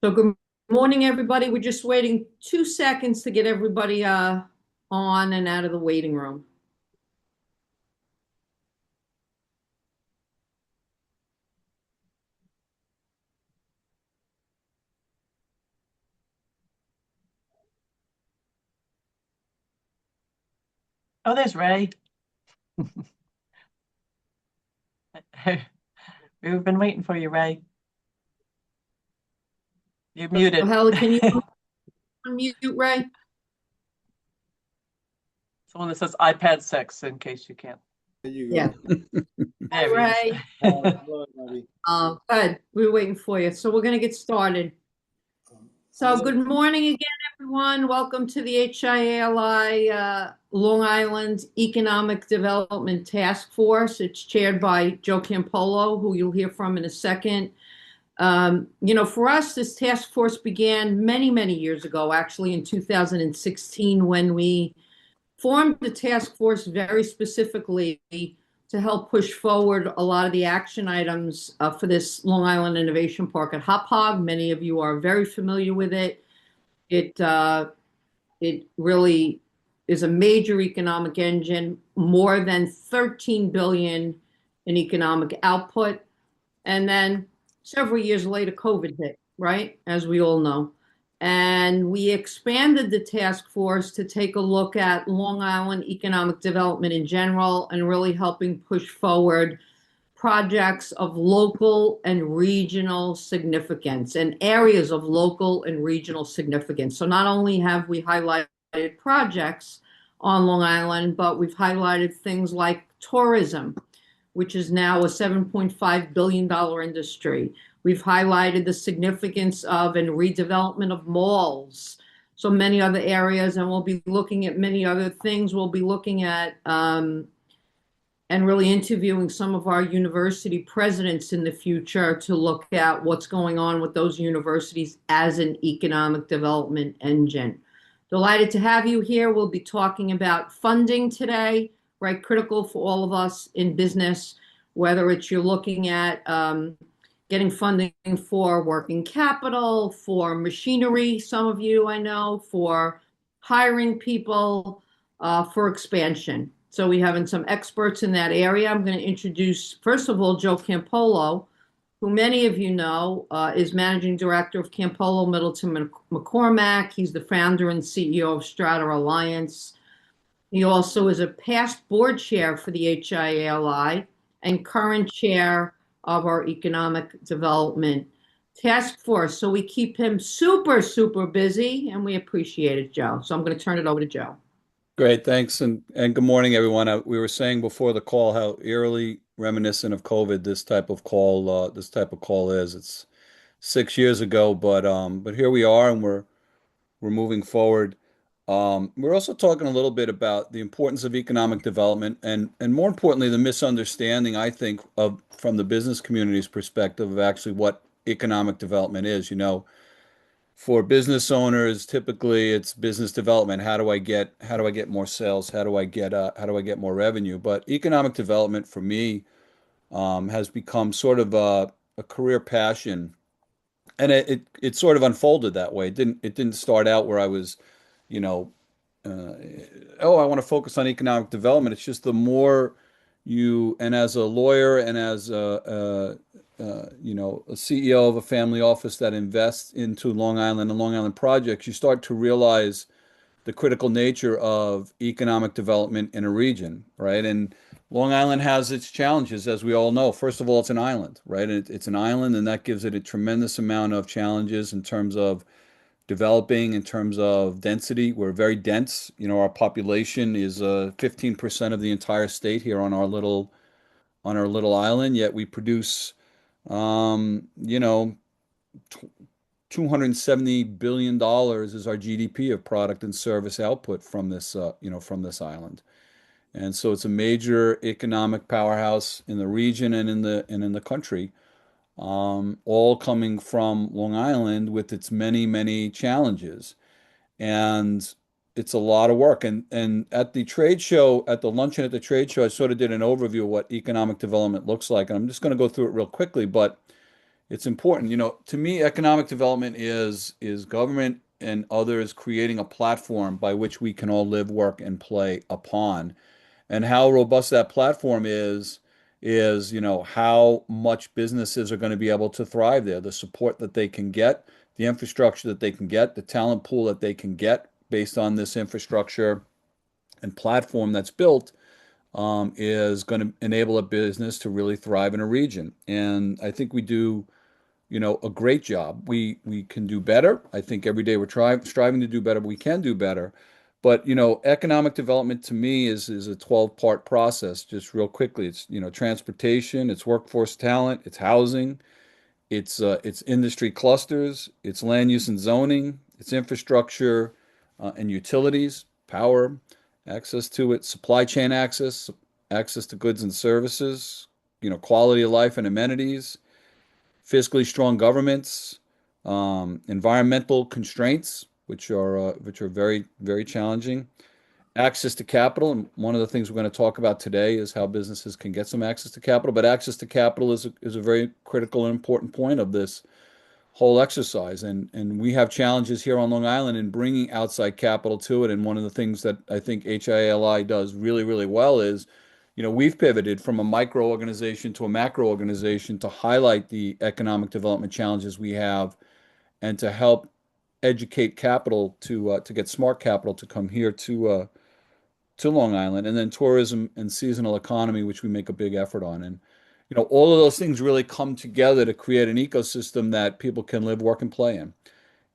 So good morning, everybody. We're just waiting 2 seconds to get everybody on and out of the waiting room. Oh, there's Ray. We've been waiting for you, Ray. You're So, muted. Helen, can you unmute Ray? Someone that says iPad 6 in case you can't. There you Yeah. go. Hi, There he is. Ray. Hello, everybody. Good. We were waiting for you. So we're going to get started. So good morning again, everyone. Welcome to the HIA-LI Long Island Economic Development Task Force. It's chaired by Joe Campolo, who you'll hear from in a second. For us, this task force began many, many years ago, actually in 2016, when we formed the task force very specifically to help push forward a lot of the action items for this Long Island Innovation Park at Hop Hog. Many of you are very familiar with it. It really is a major economic engine, more than 13 billion in economic output. And then several years later, COVID hit, right? As we all know. And we expanded the task force to take a look at Long Island economic development in general and really helping push forward projects of local and regional significance and areas of local and regional significance. So not only have we highlighted projects on Long Island, but we've highlighted things like tourism, which is now a $7.5 billion industry. We've highlighted the significance of and redevelopment of malls, so many other areas, and we'll be looking at many other things. We'll be looking at and really interviewing some of our university presidents in the future to look at what's going on with those universities as an economic development engine. Delighted to have you here. We'll be talking about funding today, right? Critical for all of us in business, whether it's you're looking at getting funding for working capital, for machinery, some of you I know, for hiring people, for expansion. So we having some experts in that area. I'm going to introduce, first of all, Joe Campolo, who many of you know is managing director of Campolo Middleton McCormack. He's the founder and CEO of Strata Alliance. He also is a past board chair for the HIA-LI and current chair of our economic development task force. So we keep him super, super busy, and we appreciate it, Joe. So I'm going to turn it over to Joe. Great, thanks, and good morning, everyone. We were saying before the call how eerily reminiscent of COVID this type of call is. It's 6 years ago, but here we are, and we're moving forward. We're also talking a little bit about the importance of economic development, and more importantly, the misunderstanding, I think, of from the business community's perspective of actually what economic development is. For business owners, typically it's business development. How do I get more sales? How do I get more revenue? But economic development for me has become sort of a career passion, and it sort of unfolded that way. It didn't start out where I was, you know, uh, oh, I want to focus on economic development. It's just the more and as a lawyer and as a CEO of a family office that invests into Long Island and Long Island projects, you start to realize the critical nature of economic development in a region, right? And Long Island has its challenges, as we all know. First of all, it's an island, right? It's an island, and that gives it a tremendous amount of challenges in terms of developing, in terms of density. We're very dense. Our population is 15% of the entire state here on our little island, yet we produce, um, you know, $270 billion is our GDP of product and service output from this island. And so it's a major economic powerhouse in the region and in the country, all coming from Long Island with its many, many challenges. And it's a lot of work. And at the trade show, at the luncheon at the trade show, I sort of did an overview of what economic development looks like. And I'm just going to go through it real quickly, but it's important. To me, economic development is government and others creating a platform by which we can all live, work, and play upon. And how robust that platform is how much businesses are going to be able to thrive there, the support that they can get, the infrastructure that they can get, the talent pool that they can get based on this infrastructure and platform that's built, is going to enable a business to really thrive in a region. And I think we do, a great job. We can do better. I think every day we're striving to do better, but we can do better. But economic development to me is a 12-part process. Just real quickly, it's transportation, it's workforce talent, it's housing, it's industry clusters, it's land use and zoning, it's infrastructure and utilities, power, access to it, supply chain access, access to goods and services, quality of life and amenities, fiscally strong governments, environmental constraints, which are very, very challenging, access to capital. And one of the things we're going to talk about today is how businesses can get some access to capital. But access to capital is a very critical and important point of this whole exercise. And we have challenges here on Long Island in bringing outside capital to it. And one of the things that I think HIA-LI does really, really well is, we've pivoted from a micro organization to a macro organization to highlight the economic development challenges we have and to help educate capital to get smart capital to come here to Long Island, and then tourism and seasonal economy, which we make a big effort on. And all of those things really come together to create an ecosystem that people can live, work, and play in.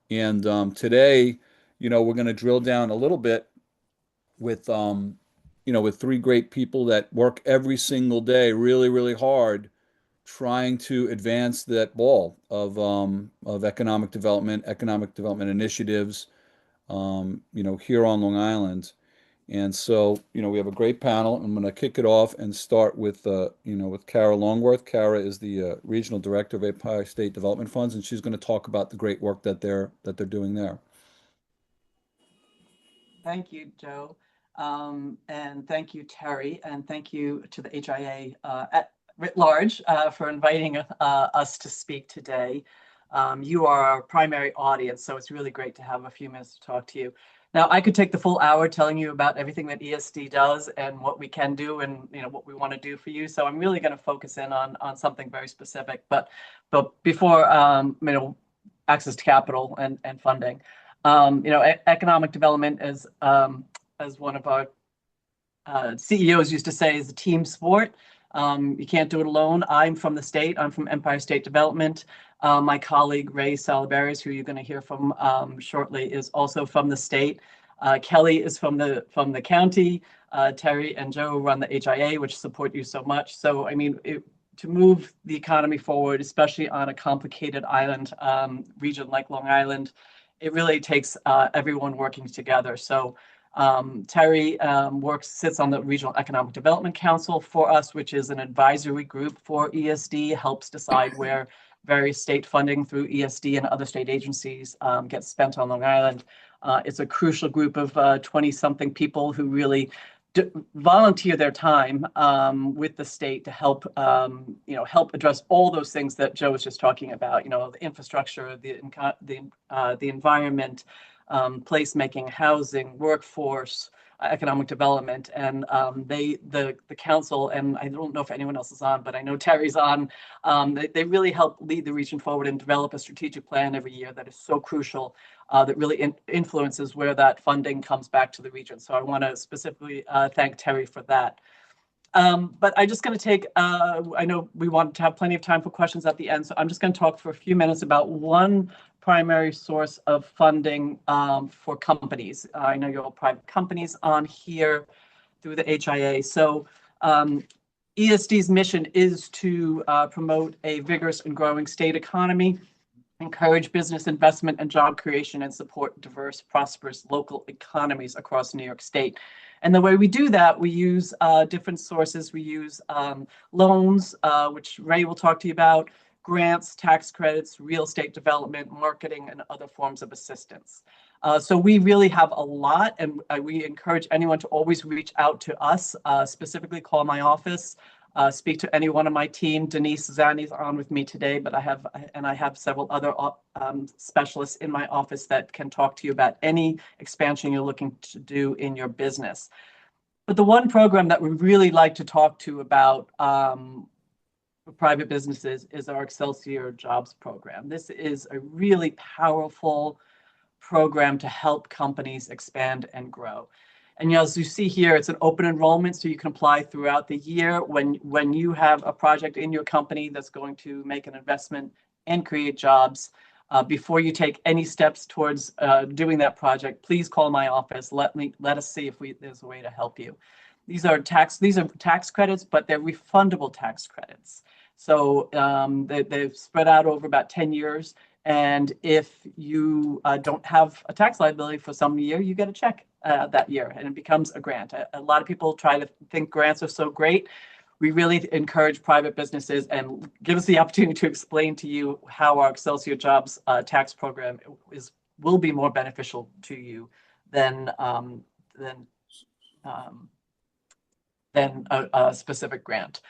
And today, we're going to drill down a little bit with with three great people that work every single day, really, really hard, trying to advance that ball of economic development initiatives, here on Long Island. And so, we have a great panel. I'm going to kick it off and start with Kara Longworth. Kara is the regional director of Empire State Development Funds, and she's going to talk about the great work that they're doing there. Thank you, Joe. And thank you, Terry, and thank you to the HIA writ large for inviting us to speak today. You are our primary audience, so it's really great to have a few minutes to talk to you. Now, I could take the full hour telling you about everything that ESD does and what we can do and what we want to do for you. So I'm really going to focus in on something very specific. But before access to capital and funding, economic development as one of our CEOs used to say, is a team sport. You can't do it alone. I'm from the state. I'm from Empire State Development. My colleague, Ray Salaberries, who you're going to hear from shortly, is also from the state. Kelly is from the county. Terry and Joe run the HIA, which support you so much. So, to move the economy forward, especially on a complicated island region like Long Island, it really takes everyone working together. So Terry sits on the Regional Economic Development Council for us, which is an advisory group for ESD, helps decide where various state funding through ESD and other state agencies gets spent on Long Island. It's a crucial group of 20-something people who really volunteer their time with the state to help address all those things that Joe was just talking about. The infrastructure, the environment, placemaking, housing, workforce, economic development, and the council, and I don't know if anyone else is on, but I know Terry's on. They really help lead the region forward and develop a strategic plan every year that is so crucial, that really influences where that funding comes back to the region. So I want to specifically thank Terry for that. But I'm just going to take, I know we want to have plenty of time for questions at the end, so I'm just going to talk for a few minutes about one primary source of funding for companies. I know you're all private companies on here through the HIA. So ESD's mission is to promote a vigorous and growing state economy, encourage business investment and job creation, and support diverse, prosperous local economies across New York State. And the way we do that, we use different sources. We use loans, which Ray will talk to you about, grants, tax credits, real estate development, marketing, and other forms of assistance. So we really have a lot, and we encourage anyone to always reach out to us, specifically call my office. speak to any one of my team. Denise Zani is on with me today, but I have several other specialists in my office that can talk to you about any expansion you're looking to do in your business. But the one program that we really like to talk to about for private businesses is our Excelsior Jobs program. This is a really powerful program to help companies expand and grow. And as you see here, it's an open enrollment, so you can apply throughout the year. When you have a project in your company that's going to make an investment and create jobs, before you take any steps towards doing that project, please call my office. Let us see if there's a way to help you. These are tax credits, but they're refundable tax credits. So they've spread out over about 10 years. And if you don't have a tax liability for some year, you get a check that year, and it becomes a grant. A lot of people try to think grants are so great. We really encourage private businesses and give us the opportunity to explain to you how our Excelsior Jobs tax program will be more beneficial to you than a specific grant.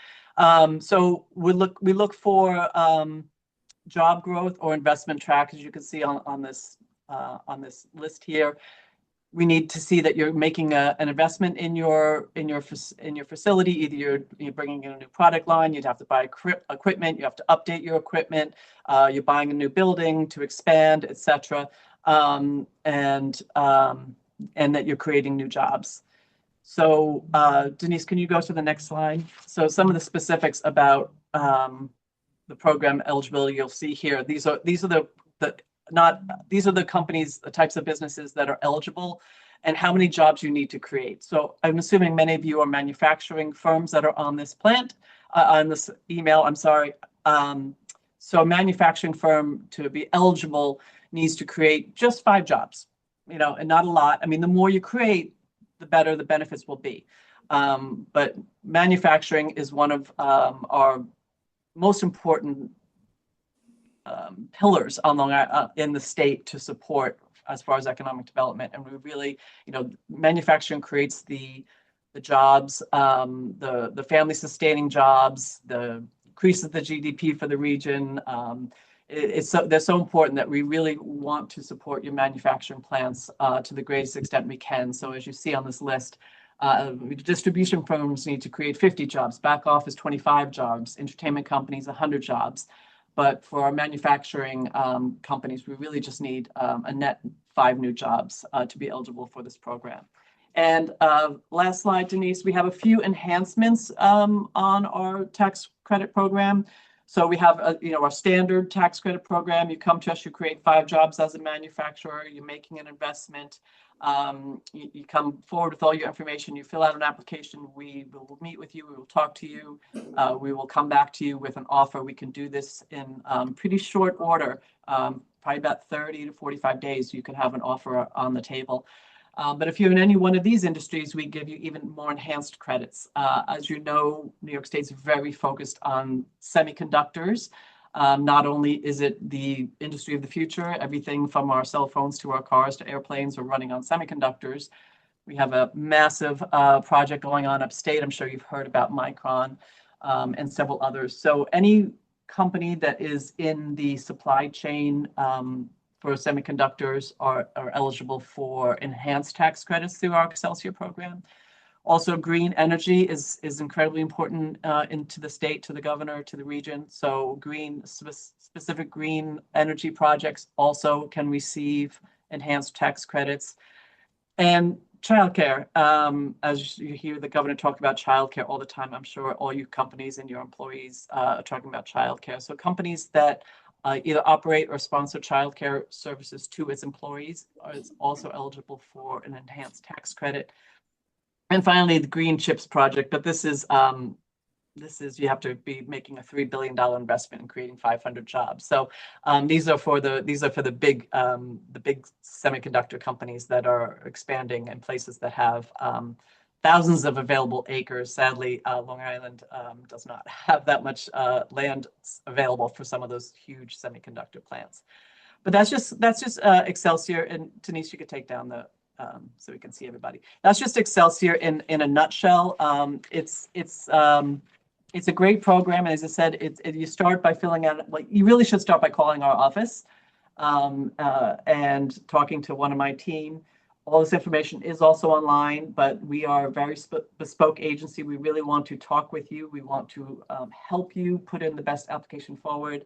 So we look for job growth or investment track, as you can see on this list here. We need to see that you're making an investment in your facility. Either you're bringing in a new product line, you'd have to buy equipment, you have to update your equipment, you're buying a new building to expand, etc., and that you're creating new jobs. So Denise, can you go to the next slide? So some of the specifics about the program eligibility you'll see here. These are the companies, the types of businesses that are eligible, and how many jobs you need to create. So I'm assuming many of you are manufacturing firms that are on this email. I'm sorry. So a manufacturing firm, to be eligible, needs to create just 5 jobs, and not a lot. I mean, the more you create, the better the benefits will be. But manufacturing is one of our most important pillars in the state to support as far as economic development. And we really, manufacturing creates the jobs, the family sustaining jobs, increases the GDP for the region. They're so important that we really want to support your manufacturing plants to the greatest extent we can. So as you see on this list, distribution firms need to create 50 jobs, back office 25 jobs, entertainment companies 100 jobs. But for our manufacturing companies, we really just need a net 5 new jobs to be eligible for this program. And last slide, Denise, we have a few enhancements on our tax credit program. So we have our standard tax credit program. You come to us, you create 5 jobs as a manufacturer, you're making an investment. You come forward with all your information, you fill out an application, we will meet with you, we will talk to you, we will come back to you with an offer. We can do this in pretty short order, probably about 30 to 45 days, you can have an offer on the table. But if you're in any one of these industries, we give you even more enhanced credits. As you know, New York State's very focused on semiconductors. Not only is it the industry of the future, everything from our cell phones to our cars to airplanes are running on semiconductors. We have a massive project going on upstate. I'm sure you've heard about Micron and several others. So any company that is in the supply chain for semiconductors are eligible for enhanced tax credits through our Excelsior program. Also, green energy is incredibly important into the state, to the governor, to the region. So specific green energy projects also can receive enhanced tax credits. And childcare, as you hear the governor talk about childcare all the time, I'm sure all you companies and your employees are talking about childcare. So companies that either operate or sponsor childcare services to its employees are also eligible for an enhanced tax credit. And finally, the Green Chips project, but this is you have to be making a $3 billion investment in creating 500 jobs. So these are for the big semiconductor companies that are expanding in places that have thousands of available acres. Sadly, Long Island does not have that much land available for some of those huge semiconductor plants. But that's just Excelsior. And Denise, you could take down the so we can see everybody. That's just Excelsior in a nutshell. It's a great program. And as I said, you start by filling out, like, you really should start by calling our office and talking to one of my team. All this information is also online, but we are a very bespoke agency. We really want to talk with you. We want to help you put in the best application forward,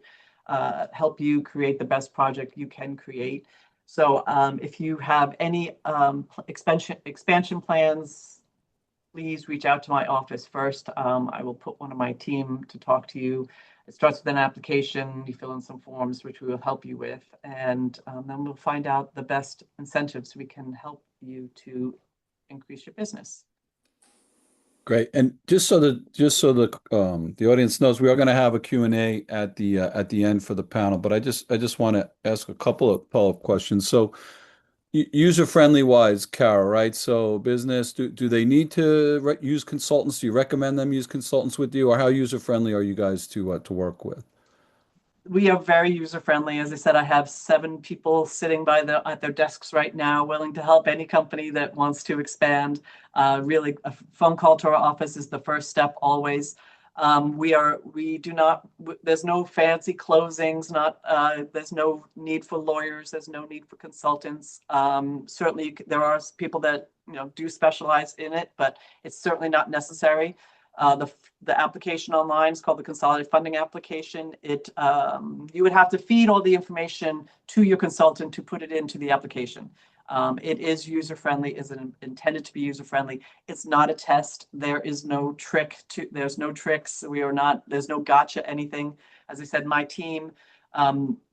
help you create the best project you can create. So if you have any expansion plans, please reach out to my office first. I will put one of my team to talk to you. It starts with an application. You fill in some forms, which we will help you with, and then we'll find out the best incentives we can help you to increase your business. Great. And just so the audience knows, we are going to have a Q&A at the end for the panel, but I just want to ask a couple of follow-up questions. So user-friendly wise, Kara, right? So business, do they need to use consultants? Do you recommend them use consultants with you, or how user-friendly are you guys to work with? We are very user friendly. As I said, I have 7 people sitting at their desks right now, willing to help any company that wants to expand. Really, a phone call to our office is the first step always. We do not, there's no fancy closings, there's no need for lawyers, there's no need for consultants. Certainly there are people that, do specialize in it, but it's certainly not necessary. The application online is called the Consolidated Funding Application. You would have to feed all the information to your consultant to put it into the application. It is user-friendly, is intended to be user-friendly. It's not a test. There's no tricks. There's no gotcha anything. As I said, my team,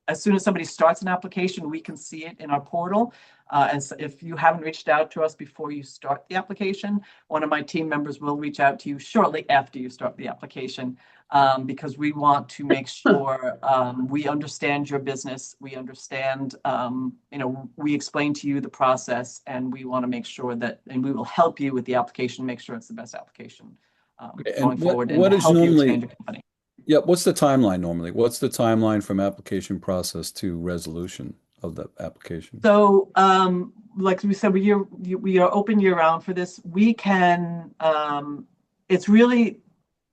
as soon as somebody starts an application, we can see it in our portal. And so if you haven't reached out to us before you start the application, one of my team members will reach out to you shortly after you start the application, because we want to make sure we understand your business. We understand, we explain to you the process, and we want to make sure and we will help you with the application, make sure it's the best application going forward, and to help you expand your company. Yeah, what's the timeline normally? What's the timeline from application process to resolution of the application? So, like we said, we are open year round for this. We can, it's really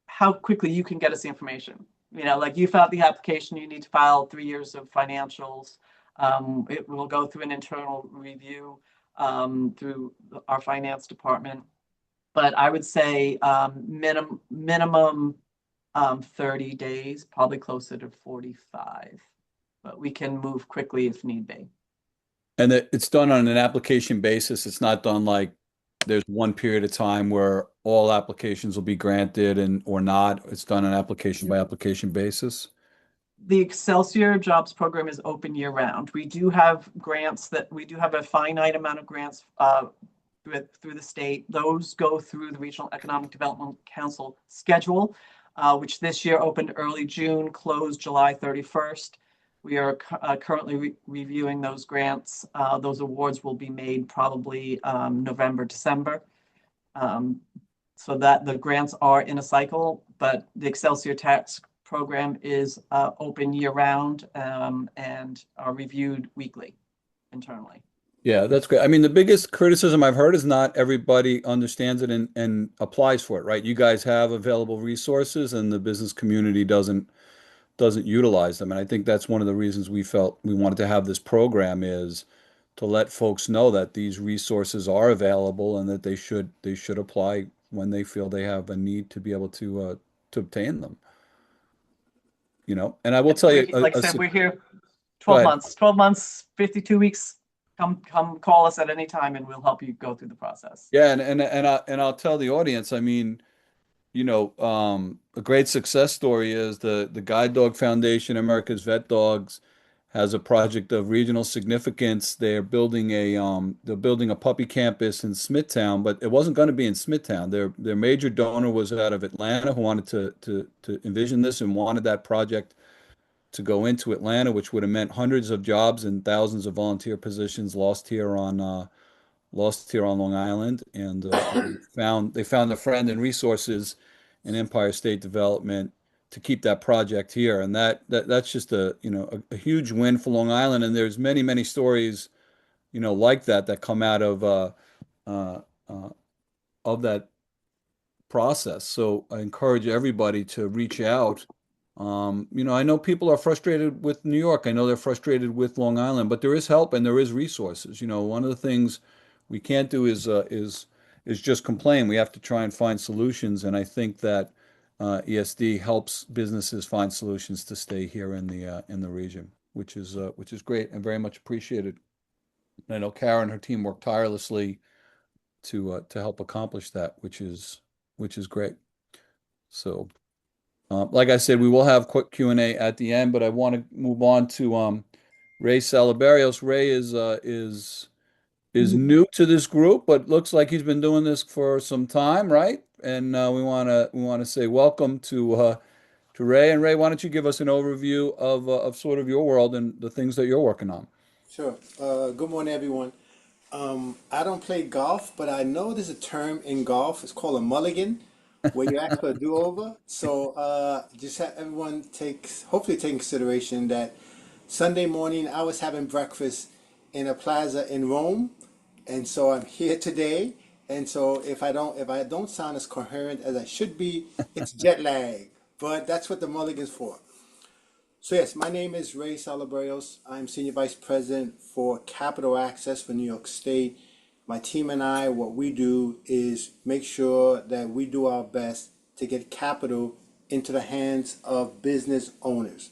how quickly you can get us the information. Like you filed the application, you need to file 3 years of financials. It will go through an internal review through our finance department. But I would say minimum 30 days, probably closer to 45, but we can move quickly if need be. And it's done on an application basis. It's not done like there's one period of time where all applications will be granted or not. It's done on application by application basis. The Excelsior Jobs Program is open year round. We do have a finite amount of grants through the state. Those go through the Regional Economic Development Council schedule, which this year opened early June, closed July 31st. We are currently reviewing those grants. Those awards will be made probably November, December. So that the grants are in a cycle, but the Excelsior Tax Program is open year round and are reviewed weekly internally. Yeah, that's great. I mean, the biggest criticism I've heard is not everybody understands it and applies for it, right? You guys have available resources and the business community doesn't utilize them. And I think that's one of the reasons we felt we wanted to have this program, is to let folks know that these resources are available and that they should apply when they feel they have a need to be able to obtain them. And I will tell you, like I said, we're here 12 months, 52 weeks. Come call us at any time and we'll help you go through the process. Yeah, and I'll tell the audience, I mean, a great success story is the Guide Dog Foundation, America's Vet Dogs, has a project of regional significance. They're building a puppy campus in Smithtown, but it wasn't going to be in Smithtown. Their major donor was out of Atlanta, who wanted to envision this and wanted that project to go into Atlanta, which would have meant hundreds of jobs and thousands of volunteer positions lost here on Long Island. And they found a friend and resources in Empire State Development to keep that project here. And that's just a huge win for Long Island. And there's many stories, like that come out of that process. So I encourage everybody to reach out. I know people are frustrated with New York. I know they're frustrated with Long Island, but there is help and there is resources. One of the things we can't do is just complain. We have to try and find solutions, and I think that ESD helps businesses find solutions to stay here in the region, which is great and very much appreciated. And I know Karen and her team work tirelessly to help accomplish that, which is great. So, like I said, we will have quick Q&A at the end, but I want to move on to Ray Salaberios. Ray is new to this group, but looks like he's been doing this for some time, right? And we want to say welcome to Ray. And Ray, why don't you give us an overview of sort of your world and the things that you're working on? Sure. Good morning, everyone. I don't play golf, but I know there's a term in golf. It's called a mulligan, where you ask for a do-over. So just have everyone hopefully take in consideration that Sunday morning I was having breakfast in a plaza in Rome, and so I'm here today. And so if I don't sound as coherent as I should be, it's jet lag. But that's what the mulligan's for. So yes, my name is Ray Salaberios. I'm Senior Vice President for Capital Access for New York State. My team and I, what we do is make sure that we do our best to get capital into the hands of business owners.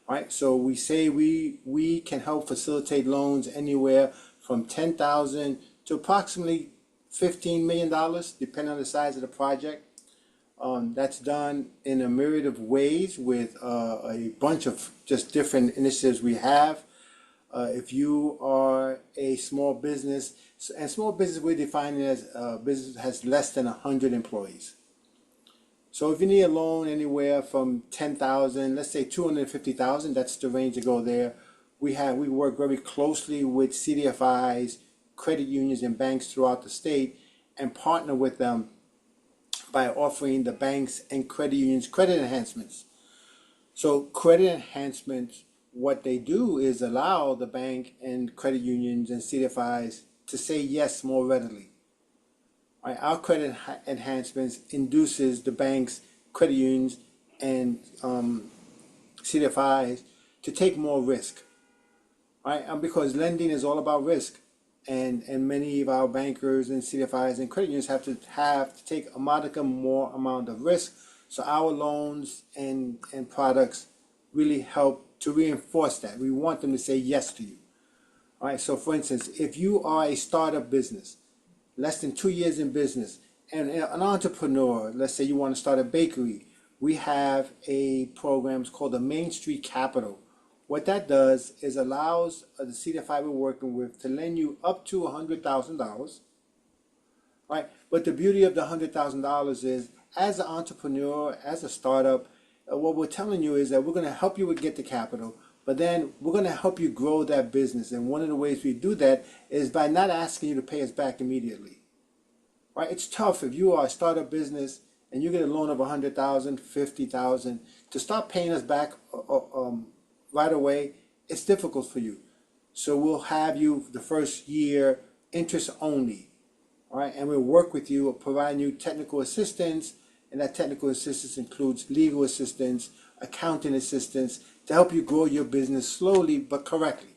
Right? So we say we can help facilitate loans anywhere from $10,000 to approximately $15 million, depending on the size of the project. That's done in a myriad of ways with a bunch of just different initiatives we have. If you are a small business, and small business we define it as a business that has less than 100 employees. So if you need a loan anywhere from 10,000, let's say 250,000, that's the range to go there. We work very closely with CDFIs, credit unions, and banks throughout the state, and partner with them by offering the banks and credit unions credit enhancements. So credit enhancements, what they do is allow the bank and credit unions and CDFIs to say yes more readily. Right? Our credit enhancements induces the banks, credit unions, and CDFIs to take more risk. Right? And because lending is all about risk. And many of our bankers and CDFIs and credit unions have to take a modicum more amount of risk. So our loans and products really help to reinforce that. We want them to say yes to you. All right. So for instance, if you are a startup business, less than 2 years in business, and an entrepreneur, let's say you want to start a bakery, we have a program called the Main Street Capital. What that does is allows the CDFI we're working with to lend you up to $100,000, right? But the beauty of the $100,000 is, as an entrepreneur, as a startup, what we're telling you is that we're going to help you get the capital, but then we're going to help you grow that business. And one of the ways we do that is by not asking you to pay us back immediately, right? It's tough if you are a startup business and you get a loan of $100,000, $50,000 to start paying us back right away. It's difficult for you. So we'll have you the first year interest only, all right? And we'll work with you, providing you technical assistance, and that technical assistance includes legal assistance, accounting assistance, to help you grow your business slowly but correctly.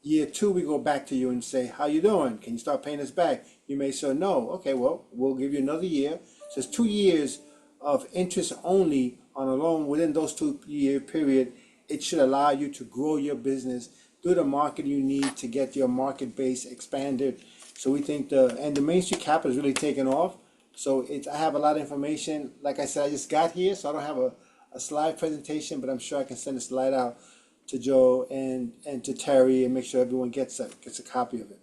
Year two, we go back to you and say, how you doing? Can you start paying us back? You may say no. Okay, well, we'll give you another year. So it's 2 years of interest only on a loan. Within those 2 year period, it should allow you to grow your business, do the marketing you need to get your market base expanded. So we think the Main Street Capital is really taken off. So I have a lot of information. Like I said, I just got here, so I don't have a slide presentation, but I'm sure I can send a slide out to Joe and to Terry and make sure everyone gets a copy of it.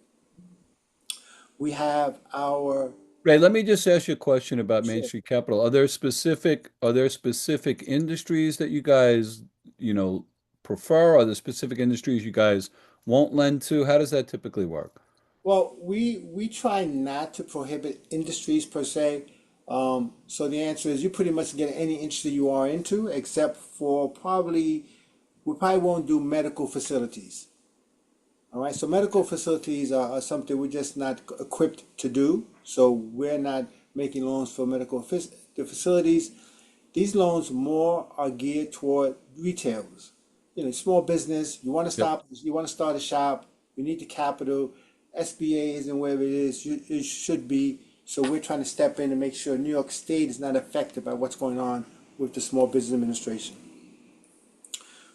We have our Ray, let me just ask you a question about Main Sure. Street Capital. Are there specific industries that you guys, prefer? Are there specific industries you guys won't lend to? How does that typically work? Well, we try not to prohibit industries per se. So the answer is you pretty much get any industry you are into, except for we probably won't do medical facilities. All right, so medical facilities are something we're just not equipped to do. So we're not making loans for the facilities. These loans more are geared toward retailers. Small business, Yep. you want to start a shop, you need the capital. SBA isn't where it should be. So we're trying to step in and make sure New York State is not affected by what's going on with the Small Business Administration.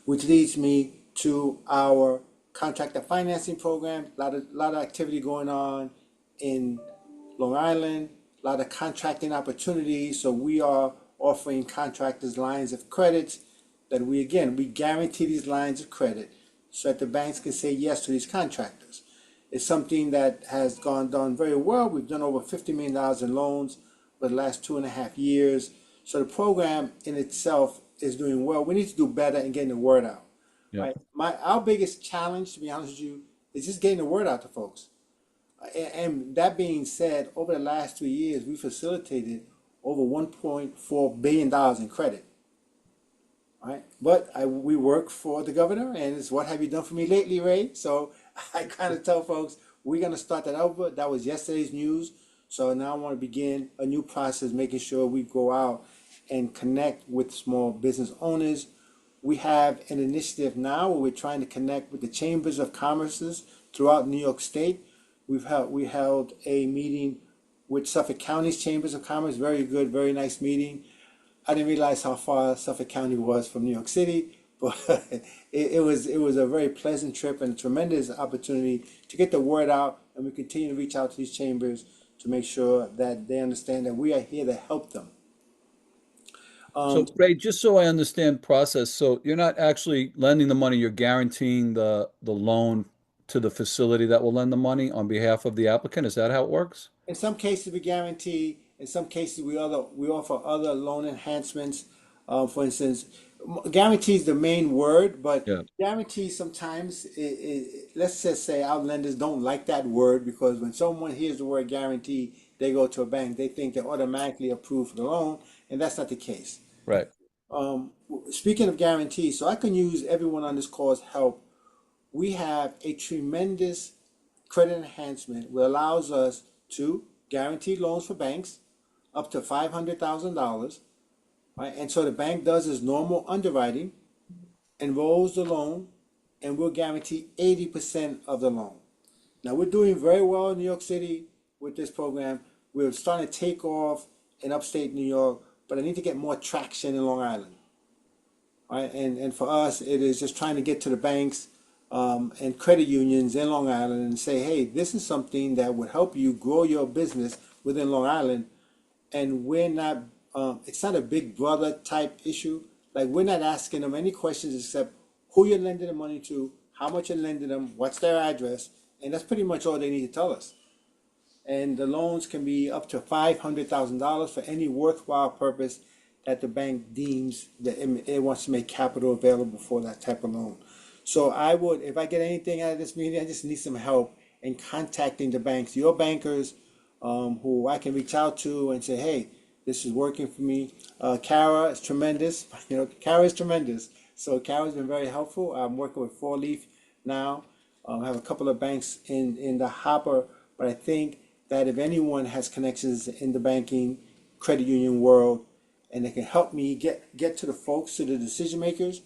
Which leads me to our contractor financing program. A lot of activity going on in Long Island, a lot of contracting opportunities. So we are offering contractors lines of credit that we guarantee these lines of credit so that the banks can say yes to these contractors. It's something that has done very well. We've done over $50 million in loans for the last 2.5 years. So the program in itself is doing well. We need to do better in getting the word out. Yep. Right? Our biggest challenge, to be honest with you, is just getting the word out to folks. And that being said, over the last 3 years, we facilitated over $1.4 billion in credit. Right? But we work for the governor, and it's what have you done for me lately, Ray? So I kind of tell folks we're going to start that over. That was yesterday's news. So now I want to begin a new process, making sure we go out and connect with small business owners. We have an initiative now where we're trying to connect with the chambers of commerces throughout New York State. We held a meeting with Suffolk County's chambers of commerce. Very good, very nice meeting. I didn't realize how far Suffolk County was from New York City, but it was a very pleasant trip and a tremendous opportunity to get the word out. And we continue to reach out to these chambers to make sure that they understand that we are here to help them. So Ray, just so I understand process, so you're not actually lending the money, you're guaranteeing the loan to the facility that will lend the money on behalf of the applicant. Is that how it works? In some cases, we guarantee. In some cases, we offer other loan enhancements. For instance, guarantee is the main word, but Yeah. guarantee sometimes, let's just say our lenders don't like that word because when someone hears the word guarantee, they go to a bank, they think they're automatically approved for the loan, and that's not the case. Right. Speaking of guarantees, so I can use everyone on this call's help. We have a tremendous credit enhancement that allows us to guarantee loans for banks up to $500,000, right? And so the bank does its normal underwriting, enrolls the loan, and we'll guarantee 80% of the loan. Now we're doing very well in New York City with this program. We're starting to take off in upstate New York, but I need to get more traction in Long Island. Right? And for us, it is just trying to get to the banks and credit unions in Long Island and say, hey, this is something that would help you grow your business within Long Island. And we're not, it's not a big brother type issue. Like we're not asking them any questions except who you're lending the money to, how much you're lending them, what's their address, and that's pretty much all they need to tell us. And the loans can be up to $500,000 for any worthwhile purpose that the bank deems that it wants to make capital available for that type of loan. So I would, if I get anything out of this meeting, I just need some help in contacting the banks, your bankers, who I can reach out to and say, hey, this is working for me. Kara is tremendous. Kara is tremendous. So Kara's been very helpful. I'm working with Four Leaf now. I have a couple of banks in the hopper, but I think that if anyone has connections in the banking, credit union world, and they can help me get to the folks, to the decision makers,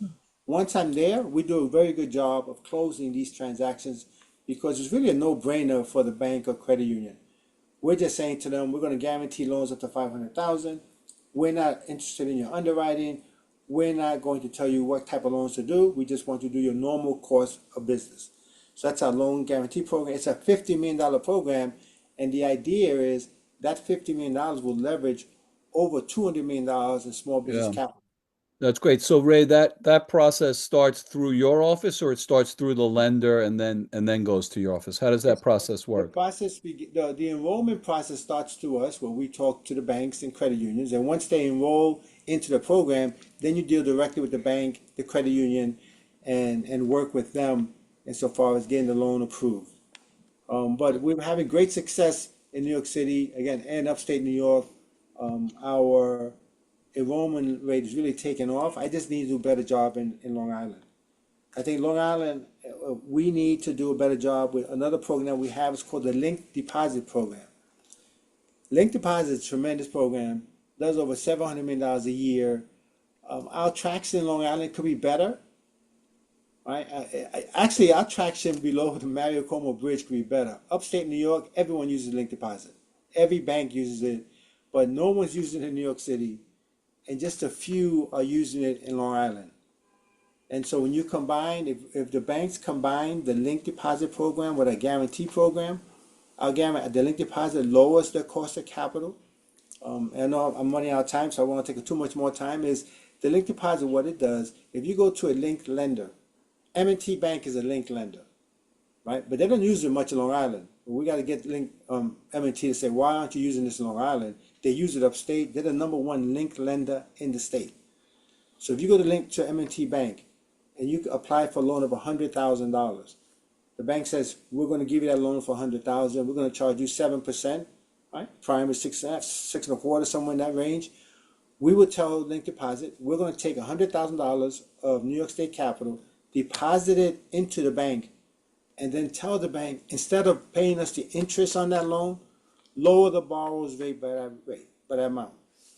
once I'm there, we do a very good job of closing these transactions because it's really a no-brainer for the bank or credit union. We're just saying to them, we're going to guarantee loans up to $500,000. We're not interested in your underwriting. We're not going to tell you what type of loans to do. We just want you to do your normal course of business. So that's our loan guarantee program. It's a $50 million program, and the idea is that $50 million will leverage over $200 million in small business Yeah. capital. That's great. So Ray, that process starts through your office or it starts through the lender and then goes to your office? How does that process The work? the enrollment process starts to us where we talk to the banks and credit unions, and once they enroll into the program, then you deal directly with the bank, the credit union, and work with them insofar as getting the loan approved. But we're having great success in New York City, again, and upstate New York. Our enrollment rate is really taking off. I just need to do a better job in Long Island. I think Long Island, we need to do a better job with another program we have. It's called the Linked Deposit Program. Link Deposit is a tremendous program. Does over $700 million a year. Our traction in Long Island could be better, right? Actually, our traction below the Mario Cuomo Bridge could be better. Upstate New York, everyone uses Link Deposit. Every bank uses it, but no one's using it in New York City, and just a few are using it in Long Island. And so when you combine, if the banks combine the Link Deposit program with a guarantee program, the Link Deposit lowers the cost of capital. And I know I'm running out of time, so I won't take too much more time. Is the Link Deposit, what it does, if you go to a linked lender, M&T Bank is a linked lender, right? But they don't use it much in Long Island. We got to get M&T to say, why aren't you using this in Long Island? They use it upstate. They're the number one linked lender in the state. So if you go to M&T Bank and you apply for a loan of $100,000, the bank says, we're going to give you that loan for $100,000. We're going to charge you 7%, right? Prime is 6.5, 6.25, somewhere in that range. We would tell Link Deposit, we're going to take $100,000 of New York State capital, deposit it into the bank, and then tell the bank, instead of paying us the interest on that loan, lower the borrower's rate by that amount.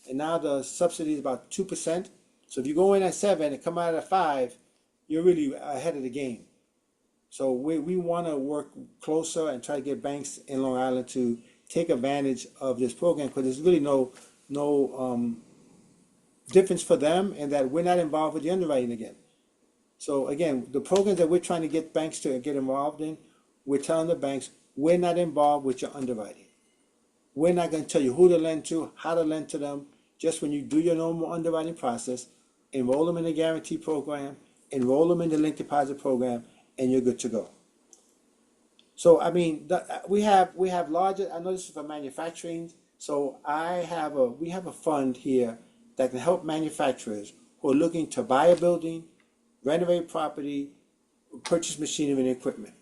And now the subsidy is about 2%. So if you go in at 7 and come out at 5, you're really ahead of the game. So we want to work closer and try to get banks in Long Island to take advantage of this program, because there's really no difference for them, and that we're not involved with the underwriting again. So again, the programs that we're trying to get banks to get involved in, we're telling the banks, we're not involved with your underwriting. We're not going to tell you who to lend to, how to lend to them. Just when you do your normal underwriting process, enroll them in the guarantee program, enroll them in the Link Deposit program, and you're good to go. So I mean, we have larger. I know this is for manufacturing. So we have a fund here that can help manufacturers who are looking to buy a building, renovate property, purchase machinery and equipment.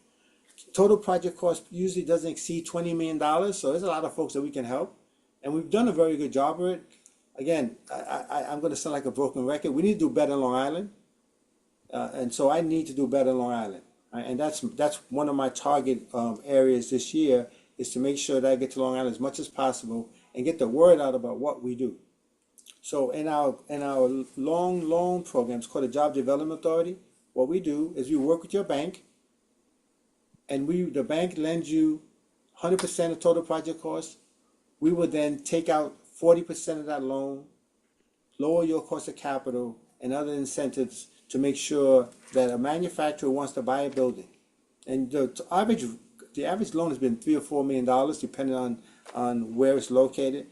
Total project cost usually doesn't exceed $20 million. So there's a lot of folks that we can help, and we've done a very good job of it. Again, I'm going to sound like a broken record. We need to do better in Long Island, and so I need to do better in Long Island. Right? And that's one of my target areas this year, is to make sure that I get to Long Island as much as possible and get the word out about what we do. So in our long loan programs called the Job Development Authority, what we do is we work with your bank, and the bank lends you 100% of total project cost. We would then take out 40% of that loan, lower your cost of capital and other incentives to make sure that a manufacturer wants to buy a building. And the average loan has been $3 or $4 million, depending on where it's located.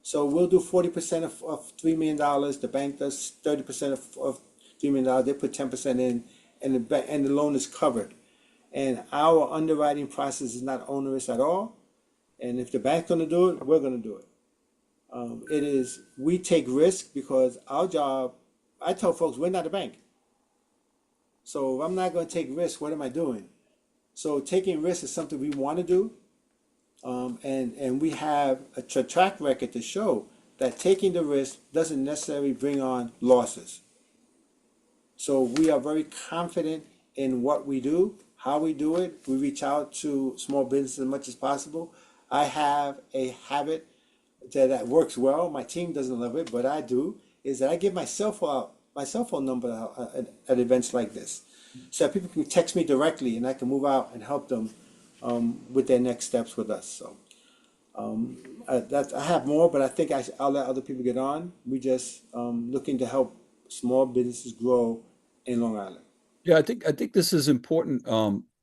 So we'll do 40% of $3 million. The bank does 30% of $3 million. They put 10% in, and the loan is covered. And our underwriting process is not onerous at all. And if the bank's going to do it, we're going to do it. We take risk, because our job, I tell folks, we're not a bank. So if I'm not going to take risks, what am I doing? So taking risks is something we want to do. And we have a track record to show that taking the risk doesn't necessarily bring on losses. So we are very confident in what we do, how we do it. We reach out to small businesses as much as possible. I have a habit that works well. My team doesn't love it, but I do, is that I give my cell phone number out at events like this, so that people can text me directly and I can move out and help them with their next steps with us. So I have more, but I think I'll let other people get on. We just looking to help small businesses grow in Long Island. Yeah, I think this is important,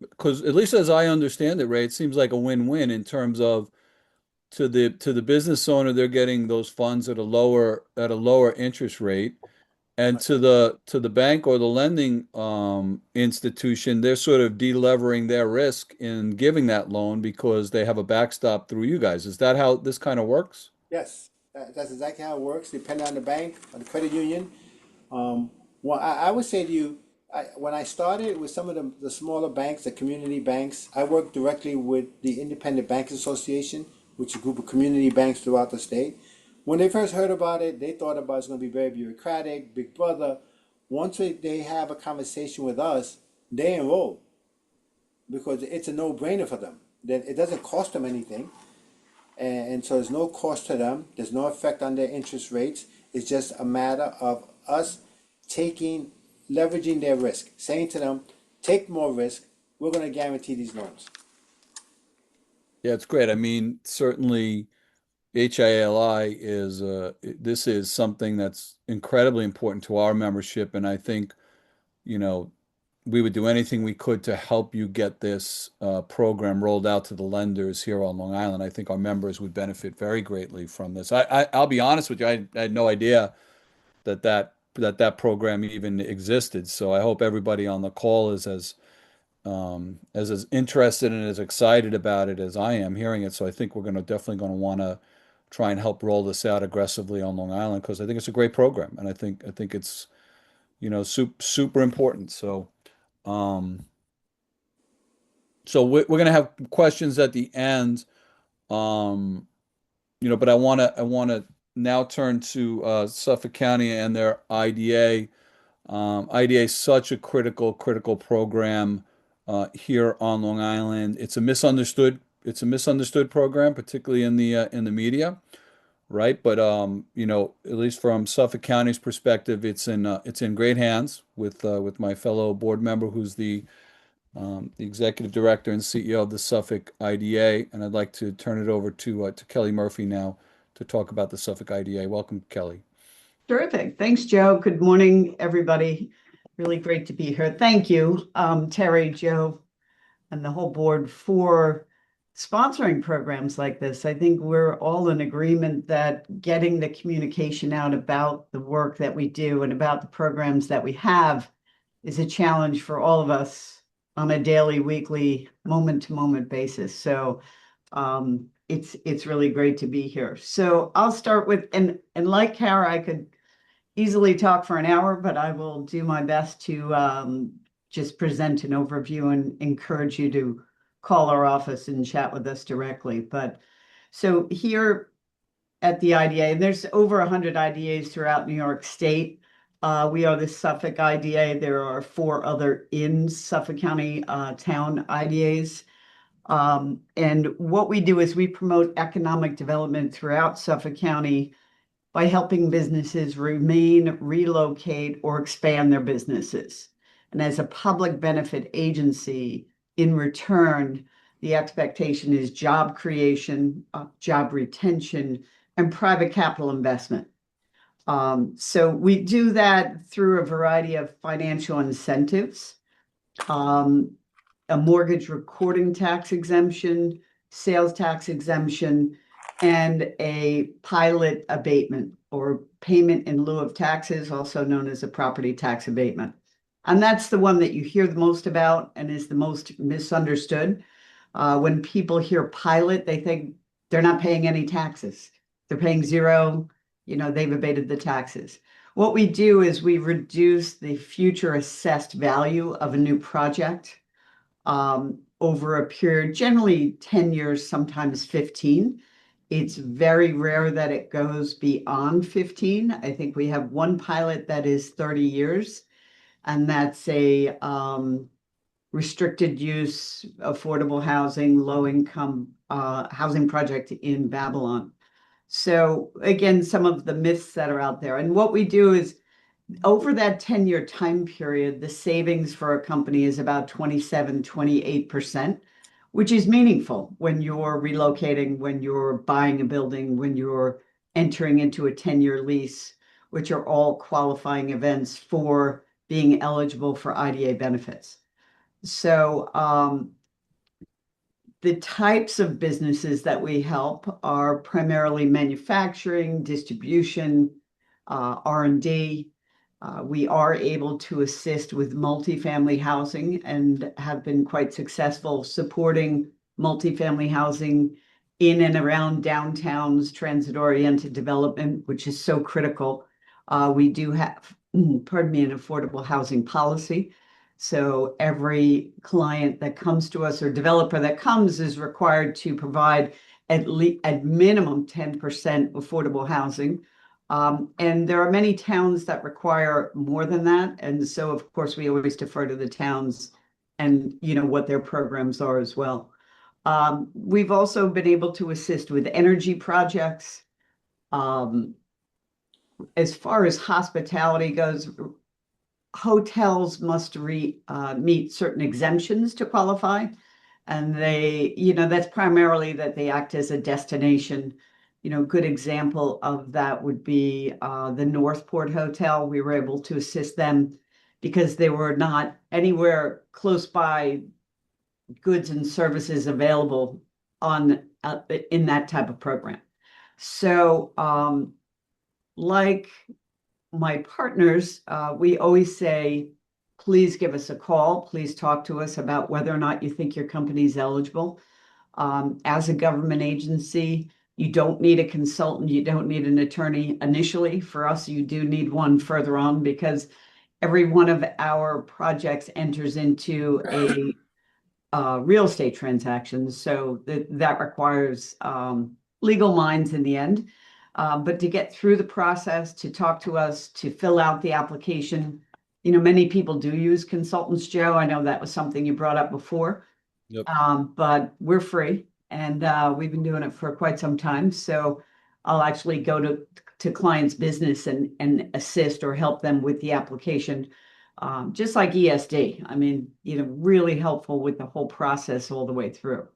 because at least as I understand it, Ray, it seems like a win-win in terms of, to the business owner, they're getting those funds at a lower interest rate, and to the bank or the lending institution, they're sort of de-levering their risk in giving that loan because they have a backstop through you guys. Is that how this kind of works? Yes, that's exactly how it works, depending on the bank, on the credit union. Well, I would say to you, when I started with some of the smaller banks, the community banks, I worked directly with the Independent Bankers Association, which is a group of community banks throughout the state. When they first heard about it, they thought about it's going to be very bureaucratic, big brother. Once they have a conversation with us, they enroll, because it's a no-brainer for them. Then it doesn't cost them anything. and so there's no cost to them. There's no effect on their interest rates. It's just a matter of us leveraging their risk, saying to them, take more risk. We're going to guarantee these loans. Yeah, it's great. I mean, certainly HIA-LI this is something that's incredibly important to our membership, and I think, you know, we would do anything we could to help you get this program rolled out to the lenders here on Long Island. I think our members would benefit very greatly from this. I'll be honest with you, I had no idea that program even existed. So I hope everybody on the call is as interested and as excited about it as I am hearing it. So I think we're definitely going to want to try and help roll this out aggressively on Long Island because I think it's a great program and I think it's super important. Um, so we're going to have questions at the end. Um, but I want to now turn to Suffolk County and their IDA. IDA is such a critical program here on Long Island. It's a misunderstood program, particularly in the media, right? But at least from Suffolk County's perspective, it's in great hands with my fellow board member, who's the executive director and CEO of the Suffolk IDA, and I'd like to turn it over to Kelly Murphy now to talk about the Suffolk IDA. Welcome, Kelly. Terrific. Thanks, Joe. Good morning, everybody. Really great to be here. Thank you, Terry, Joe, and the whole board for sponsoring programs like this. I think we're all in agreement that getting the communication out about the work that we do and about the programs that we have is a challenge for all of us on a daily, weekly, moment-to-moment basis. So it's really great to be here. So I'll start with, and like Kara, I could easily talk for an hour, but I will do my best to just present an overview and encourage you to call our office and chat with us directly. But so here at the IDA, and there's over 100 IDAs throughout New York State. We are the Suffolk IDA. There are 4 other in Suffolk County town IDAs. And what we do is we promote economic development throughout Suffolk County by helping businesses remain, relocate, or expand their businesses. And as a public benefit agency, in return, the expectation is job creation, job retention, and private capital investment. So we do that through a variety of financial incentives, a mortgage recording tax exemption, sales tax exemption, and a pilot abatement or payment in lieu of taxes, also known as a property tax abatement. And that's the one that you hear the most about and is the most misunderstood. When people hear pilot, they think they're not paying any taxes. They're paying zero, they've abated the taxes. What we do is we reduce the future assessed value of a new project over a period, generally 10 years, sometimes 15. It's very rare that it goes beyond 15. I think we have one pilot that is 30 years, and that's a restricted use, affordable housing, low-income housing project in Babylon. So again, some of the myths that are out there. And what we do is over that 10-year time period, the savings for a company is about 27-28%, which is meaningful when you're relocating, when you're buying a building, when you're entering into a 10-year lease, which are all qualifying events for being eligible for IDA benefits. So the types of businesses that we help are primarily manufacturing, distribution, R&D. We are able to assist with multifamily housing and have been quite successful supporting multifamily housing in and around downtowns, transit-oriented development, which is so critical. We do have, an affordable housing policy. So every client that comes to us or developer that comes is required to provide at minimum 10% affordable housing. And there are many towns that require more than that. And so, of course, we always defer to the towns and, what their programs are as well. We've also been able to assist with energy projects. As far as hospitality goes, hotels must meet certain exemptions to qualify. And that's primarily that they act as a destination. Good example of that would be the Northport Hotel. We were able to assist them because they were not anywhere close by goods and services available in that type of program. So, like my partners, we always say, please give us a call. Please talk to us about whether or not you think your company is eligible. As a government agency, you don't need a consultant. You don't need an attorney initially. For us, you do need one further on because every one of our projects enters into a real estate transactions. So that requires legal minds in the end. But to get through the process, to talk to us, to fill out the application, many people do use consultants, Joe. I know that was something you brought up before. Yep. But we're free and we've been doing it for quite some time. So I'll actually go to clients' business and assist or help them with the application. Just like ESD. I mean, really helpful with the whole process all the way through.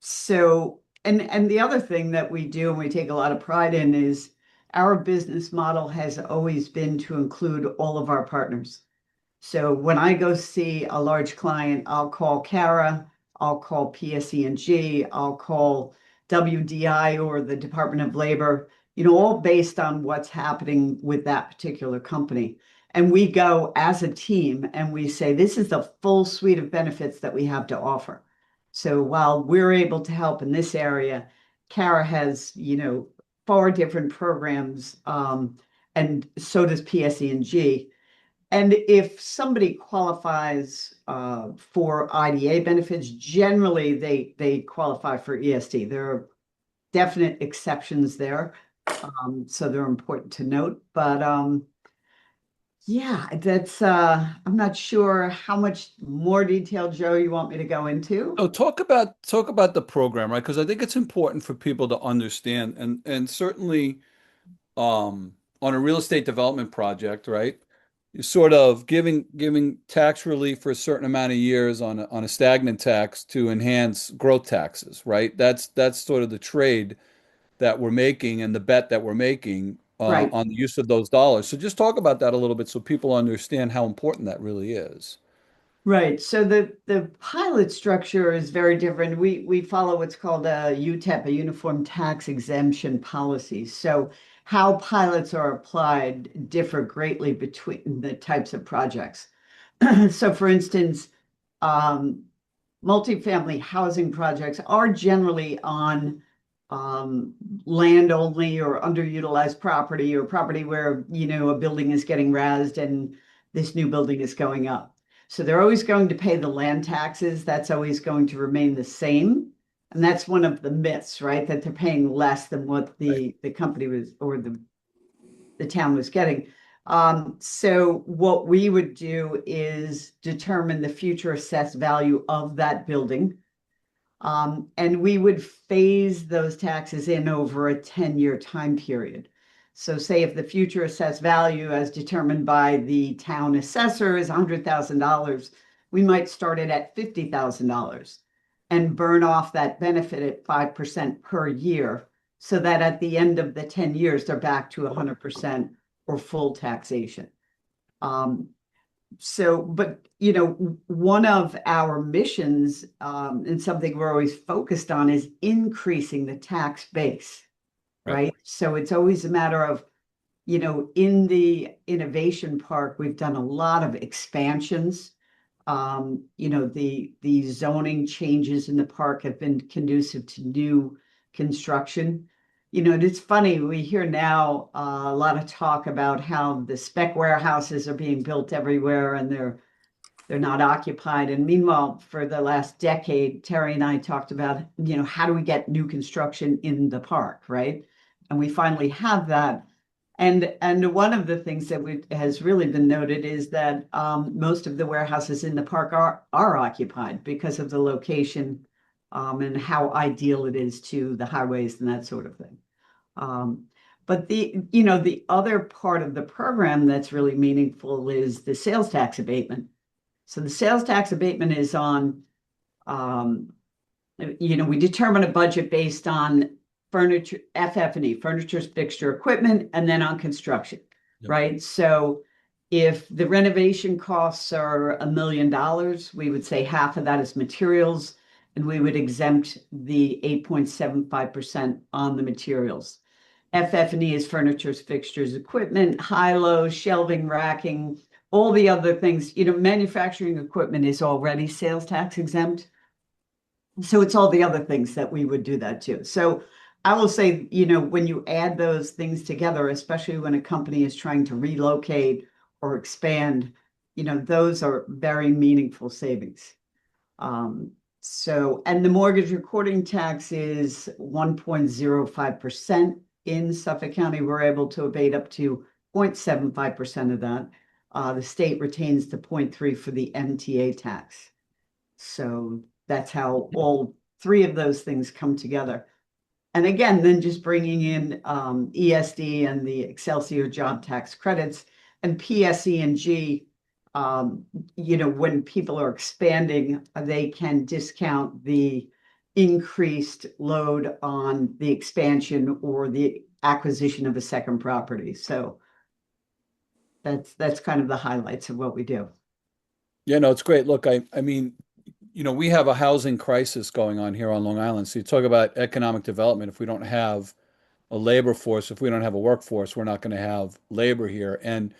So, and the other thing that we do and we take a lot of pride in is our business model has always been to include all of our partners. So when I go see a large client, I'll call Kara, I'll call PSE&G, I'll call WDI or the Department of Labor, all based on what's happening with that particular company. And we go as a team and we say, this is the full suite of benefits that we have to offer. So while we're able to help in this area, Kara has, 4 different programs, and so does PSE&G. And if somebody qualifies for IDA benefits, generally they qualify for ESD. There are definite exceptions there. So they're important to note. But yeah, that's I'm not sure how much more detail, Joe, you want me to go into. So talk about the program, right? Because I think it's important for people to understand, and certainly on a real estate development project, right? You're sort of giving tax relief for a certain amount of years on a stagnant tax to enhance growth taxes, right? That's sort of the trade that we're making and the bet that we're making Right. on the use of those dollars. So just talk about that a little bit so people understand how important that really is. Right. So the pilot structure is very different. We follow what's called a UTEP, a Uniform Tax Exemption Policy. So how pilots are applied differ greatly between the types of projects. So for instance, multifamily housing projects are generally on land only or underutilized property or property where, a building is getting razzed and this new building is going up. So they're always going to pay the land taxes. That's always going to remain the same. And that's one of the myths, right? That they're paying less than what the company was or the town was getting. So what we would do is determine the future assessed value of that building. And we would phase those taxes in over a 10-year time period. So say if the future assessed value as determined by the town assessor is $100,000, we might start it at $50,000 and burn off that benefit at 5% per year so that at the end of the 10 years, they're back to 100% or full taxation. But one of our missions and something we're always focused on is increasing the tax base, right? So it's always a matter of, in the innovation park, we've done a lot of expansions. The zoning changes in the park have been conducive to new construction. It's funny, we hear now a lot of talk about how the spec warehouses are being built everywhere and they're not occupied. And meanwhile, for the last decade, Terry and I talked about, how do we get new construction in the park, right? And we finally have that. And one of the things that has really been noted is that most of the warehouses in the park are occupied because of the location and how ideal it is to the highways and that sort of thing. Um, but the other part of the program that's really meaningful is the sales tax abatement. So the sales tax abatement is on, um, we determine a budget based on furniture, FF&E, furniture, fixture, equipment, and then on construction, Yep. right? So if the renovation costs are $1 million, we would say half of that is materials, and we would exempt the 8.75% on the materials. FF&E is furniture, fixtures, equipment, high-low, shelving, racking, all the other things. Manufacturing equipment is already sales tax exempt. So it's all the other things that we would do that too. So I will say, when you add those things together, especially when a company is trying to relocate or expand, those are very meaningful savings. And the mortgage recording tax is 1.05% in Suffolk County. We're able to abate up to 0.75% of that. The state retains the 0.3 for the MTA tax. So that's how all three of those things come together. And again, then just bringing in ESD and the Excelsior job tax credits and PSE and G, when people are expanding, they can discount the increased load on the expansion or the acquisition of a second property. So that's kind of the highlights of what we do. Yeah, no, it's great. Look, I mean, we have a housing crisis going on here on Long Island. So you talk about economic development. If we don't have a labor force, if we don't have a workforce, we're not going to have labor here. And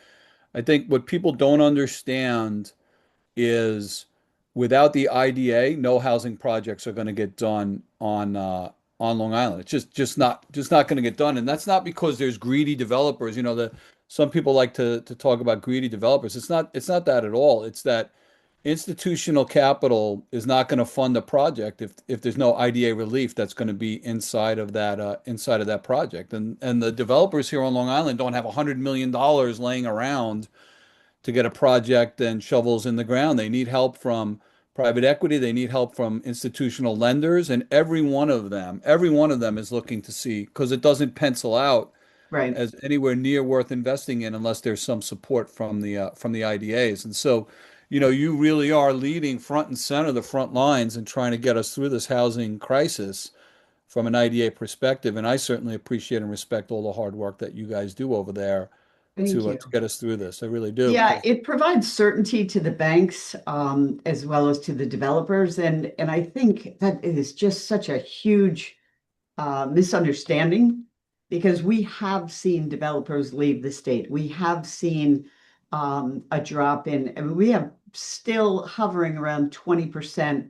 I think what people don't understand is without the IDA, no housing projects are going to get done on Long Island. It's just not going to get done, and that's not because there's greedy developers. Some people like to talk about greedy developers. It's not that at all. It's that institutional capital is not going to fund a project if there's no IDA relief that's going to be inside of that project. And the developers here on Long Island don't have $100 million laying around to get a project and shovels in the ground. They need help from private equity. They need help from institutional lenders, and every one of them is looking to see because it doesn't pencil out Right. as anywhere near worth investing in unless there's some support from the IDAs. And so, you really are leading front and center the front lines and trying to get us through this housing crisis from an IDA perspective. And I certainly appreciate and respect all the hard work that you guys do over there Thank to you. to get us through this. I really do. Yeah, 'Cause it provides certainty to the banks as well as to the developers. And I think that is just such a huge misunderstanding because we have seen developers leave the state. We have seen a drop in, I mean, we have still hovering around 20%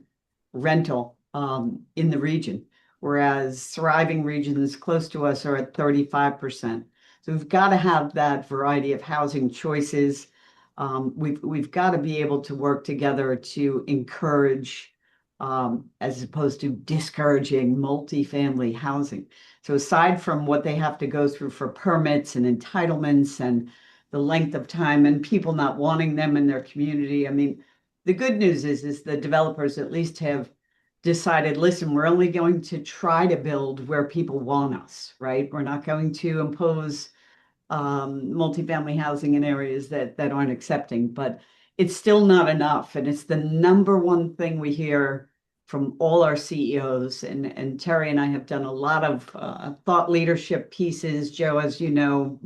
rental in the region, whereas thriving regions close to us are at 35%. So we've got to have that variety of housing choices. We've got to be able to work together to encourage as opposed to discouraging multifamily housing. So aside from what they have to go through for permits and entitlements and the length of time and people not wanting them in their community, I mean, the good news is the developers at least have decided, listen, we're only going to try to build where people want us, right? We're not going to impose multifamily housing in areas that aren't accepting, but it's still not enough. And it's the number one thing we hear from all our CEOs. And Terry and I have done a lot of thought leadership pieces, Joe, as you know,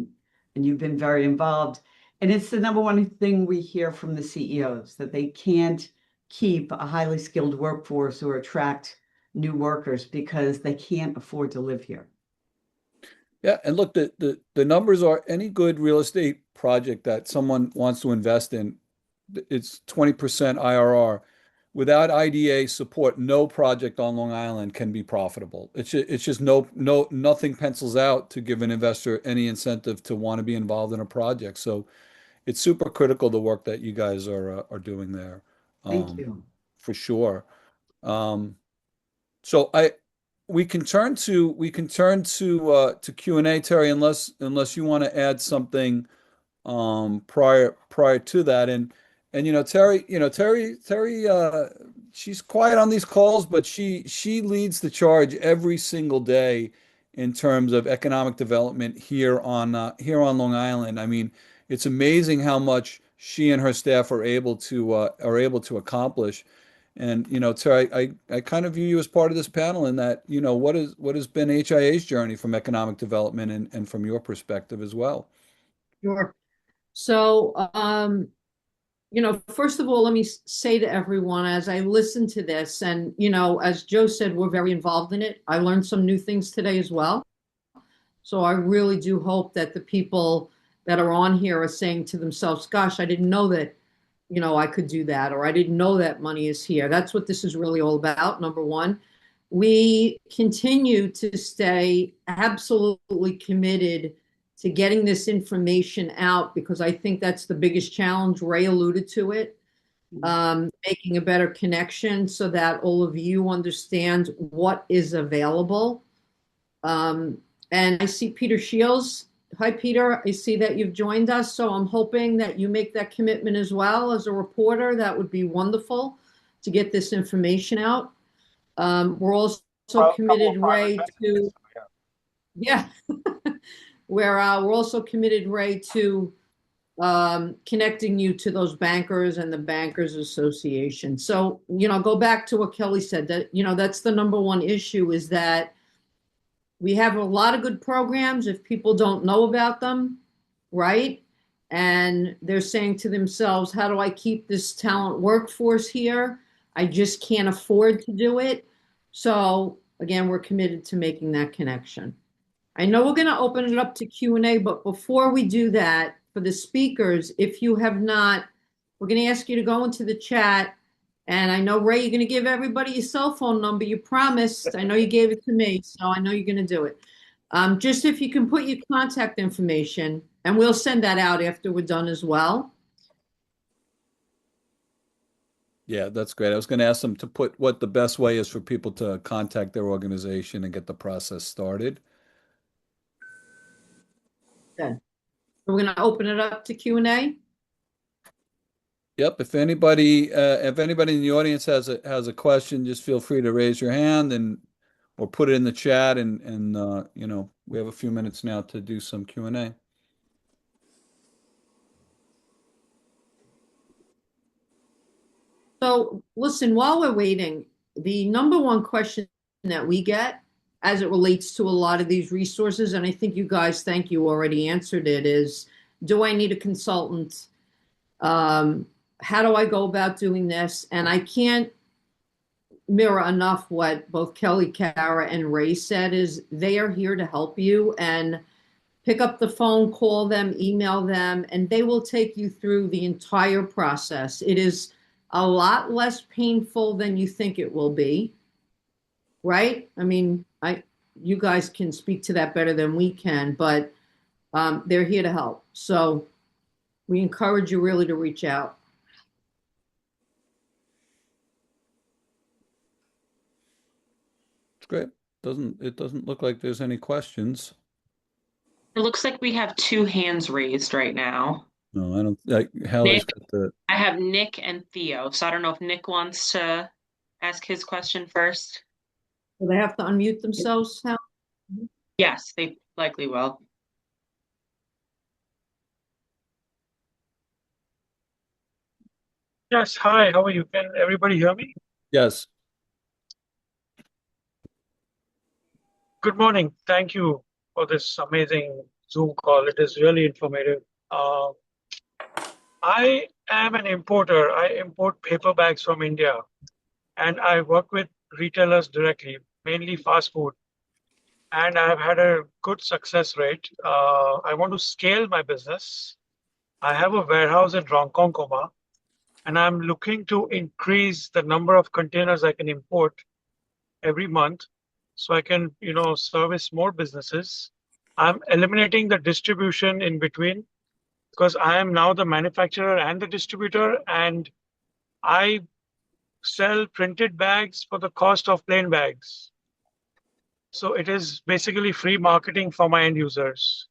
and you've been very involved. And it's the number one thing we hear from the CEOs that they can't keep a highly skilled workforce or attract new workers because they can't afford to live here. Yeah, and look, the numbers are any good real estate project that someone wants to invest in, it's 20% IRR. Without IDA support, no project on Long Island can be profitable. It's just nothing pencils out to give an investor any incentive to want to be involved in a project. So it's super critical the work that you guys are doing there, Thank um, you. for sure. Um, so we can turn to Q&A, Terry, unless you want to add something prior to that. And Terry she's quiet on these calls, but she leads the charge every single day in terms of economic development here on Long Island. I mean, it's amazing how much she and her staff are able to accomplish. And Terry, I kind of view you as part of this panel in that, what has been HIA's journey from economic development and from your perspective as well. Sure. So, first of all, let me say to everyone as I listen to this, and, as Joe said, we're very involved in it. I learned some new things today as well. So I really do hope that the people that are on here are saying to themselves, gosh, I didn't know that, I could do that, or I didn't know that money is here. That's what this is really all about. Number one, we continue to stay absolutely committed to getting this information out because I think that's the biggest challenge. Ray alluded to it, making a better connection so that all of you understand what is available. And I see Peter Shields. Hi, Peter. I see that you've joined us. So I'm hoping that you make that commitment as well as a reporter. That would be wonderful to get this information out. We're also committed, Ray, to, yeah, we're also committed, Ray, to connecting you to those bankers and the Bankers Association. So, go back to what Kelly said, that, that's the number one issue is that we have a lot of good programs if people don't know about them, right? And they're saying to themselves, how do I keep this talent workforce here? I just can't afford to do it. So again, we're committed to making that connection. I know we're going to open it up to Q&A, but before we do that, for the speakers, if you have not, we're going to ask you to go into the chat. And I know, Ray, you're going to give everybody your cell phone number. You promised. I know you gave it to me, so I know you're going to do it. Just if you can put your contact information, and we'll send that out after we're done as well. Yeah, that's great. I was going to ask them to put what the best way is for people to contact their organization and get the process started. Good. We're going to open it up to Q&A. Yep. If anybody in the audience has a question, just feel free to raise your hand or put it in the chat, and we have a few minutes now to do some Q&A. So listen, while we're waiting, the number one question that we get as it relates to a lot of these resources, and I think you guys, thank you, already answered it, is do I need a consultant? How do I go about doing this? And I can't mirror enough what both Kelly, Kara, and Ray said is they are here to help you, and pick up the phone, call them, email them, and they will take you through the entire process. It is a lot less painful than you think it will be, right? I mean, you guys can speak to that better than we can, but they're here to help. So we encourage you really to reach out. Great. It doesn't look like there's any questions. It looks like we have two hands raised right now. No, I don't. Hallie's got the. I have Nick and Theo, so I don't know if Nick wants to ask his question first. Do they have to unmute themselves now? Yes, they likely will. Yes, hi, how are you? Can everybody hear me? Yes. Good morning. Thank you for this amazing Zoom call. It is really informative. I am an importer. I import paper bags from India, and I work with retailers directly, mainly fast food. And I've had a good success rate. I want to scale my business. I have a warehouse in Ronkonkoma, and I'm looking to increase the number of containers I can import every month so I can, service more businesses. I'm eliminating the distribution in between because I am now the manufacturer and the distributor, and I sell printed bags for the cost of plain bags. So it is basically free marketing for my end users.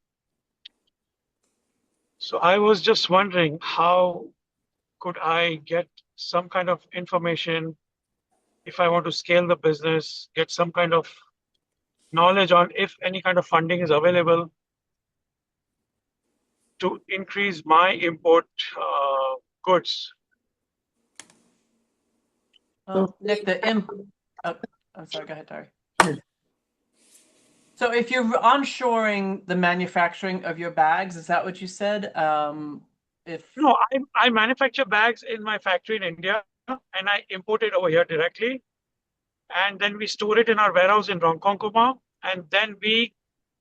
So I was just wondering, how could I get some kind of information if I want to scale the business, get some kind of knowledge on if any kind of funding is available to increase my import goods. Nick, I'm sorry, go ahead, Terry. So if you're onshoring the manufacturing of your bags, is that what you said? No, I manufacture bags in my factory in India and I import it over here directly. And then we store it in our warehouse in Ronkonkoma. And then we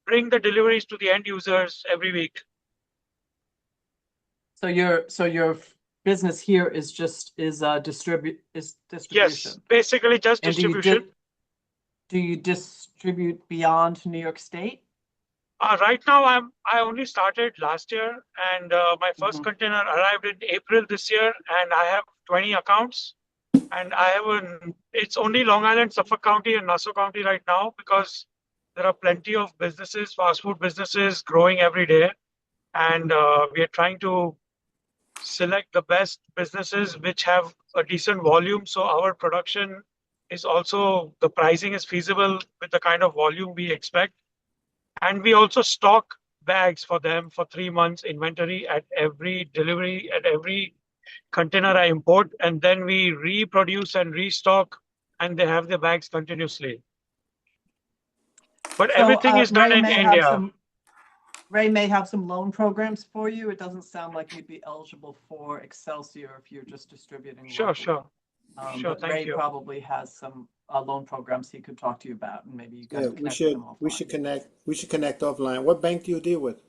bring the deliveries to the end users every week. So your business here is distribution. Yes, basically just And distribution. do you distribute beyond New York State? Right now, I only started last year, and my first container arrived in April this year, and I have 20 accounts. And it's only Long Island, Suffolk County, and Nassau County right now because there are plenty of businesses, fast food businesses growing every day. And we are trying to select the best businesses which have a decent volume. So our production is also, the pricing is feasible with the kind of volume we expect. And we also stock bags for them for 3 months inventory at every delivery, at every container I import, and then we reproduce and restock, and they have the bags continuously. But everything is done in India. Ray may have some loan programs for you. It doesn't sound like you'd be eligible for Excelsior if you're just distributing. Sure, locally. sure. Sure, thank Ray you. Probably has some loan programs he could talk to you about, and maybe you guys Yeah, we should connect. We should connect offline. What bank do you deal with?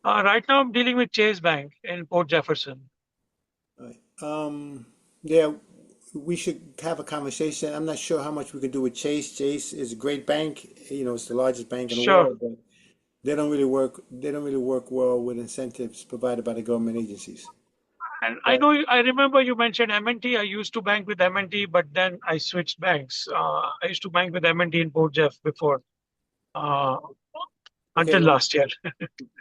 Right now, I'm dealing with Chase Bank in Port Jefferson. Right. Yeah, we should have a conversation. I'm not sure how much we can do with Chase. Chase is a great bank. You know, it's the largest bank in the Sure. world, but they don't really work. They don't really work well with incentives provided by the government agencies. And I remember you mentioned M&T. I used to bank with M&T, but then I switched banks. I used to bank with M&T in Port Jeff before, until last year.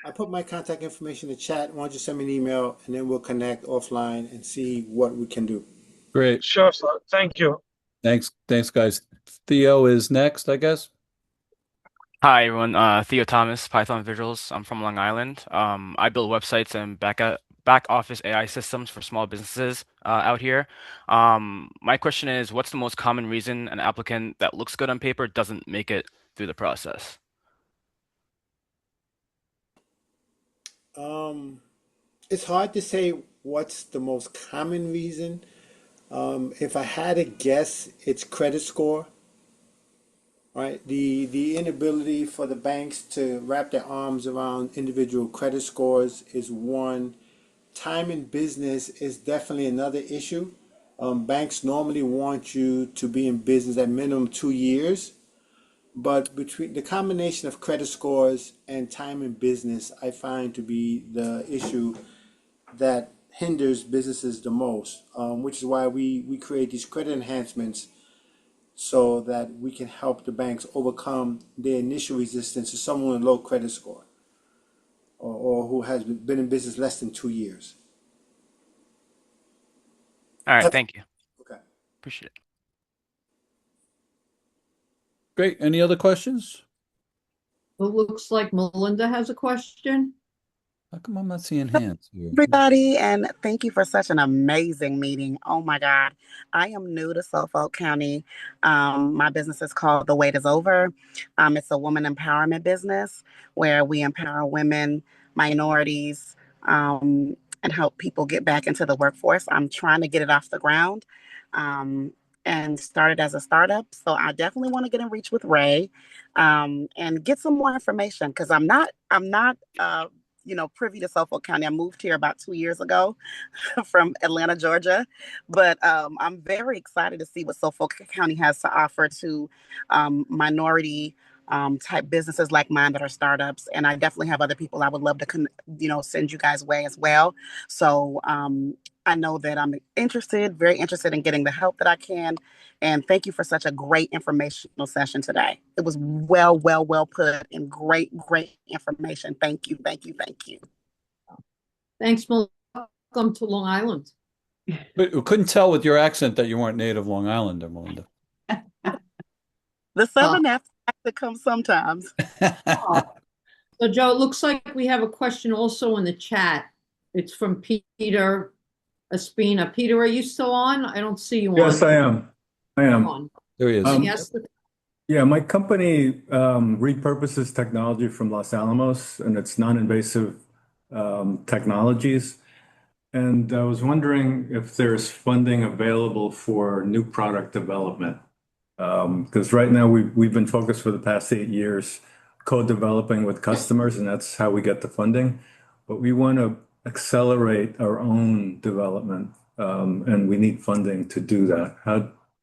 I put my contact information in the chat. Why don't you send me an email and then we'll connect offline and see what we can do. Great. Sure, sir. Thank you. Thanks, guys. Theo is next, I guess. Hi everyone, Theo Thomas, Python Visuals. I'm from Long Island. I build websites and back office AI systems for small businesses out here. My question is, what's the most common reason an applicant that looks good on paper doesn't make it through the process? It's hard to say what's the most common reason. If I had to guess, it's credit score. Right, the inability for the banks to wrap their arms around individual credit scores is one. Time in business is definitely another issue. Banks normally want you to be in business at minimum 2 years, but between the combination of credit scores and time in business, I find to be the issue that hinders businesses the most, which is why we create these credit enhancements so that we can help the banks overcome their initial resistance to someone with low credit score or who has been in business less than 2 years. All right, thank you. Okay. Appreciate it. Great. Any other questions? It looks like Melinda has a question. How come I'm not seeing hands here? Everybody, and thank you for such an amazing meeting. Oh my God. I am new to Suffolk County. My business is called The Wait Is Over. It's a woman empowerment business where we empower women, minorities, and help people get back into the workforce. I'm trying to get it off the ground and started as a startup. So I definitely want to get in reach with Ray and get some more information because I'm not privy to Suffolk County. I moved here about 2 years ago from Atlanta, Georgia. But I'm very excited to see what Suffolk County has to offer to minority type businesses like mine that are startups. And I definitely have other people I would love to, send you guys way as well. So I know that I'm interested, very interested in getting the help that I can. And thank you for such a great informational session today. It was well put and great information. Thank you, thank you, thank you. Thanks, Melinda. Welcome to Long Island. But we couldn't tell with your accent that you weren't native Long Islander, Melinda. The Southern accent comes sometimes. So, Joe, it looks like we have a question also in the chat. It's from Peter Espina. Peter, are you still on? I don't see you on. Yes, I am. There he is. Yes. Yeah, my company repurposes technology from Los Alamos, and it's non-invasive technologies. And I was wondering if there's funding available for new product development. Because right now we've been focused for the past 8 years co-developing with customers, and that's how we get the funding. But we want to accelerate our own development, and we need funding to do that.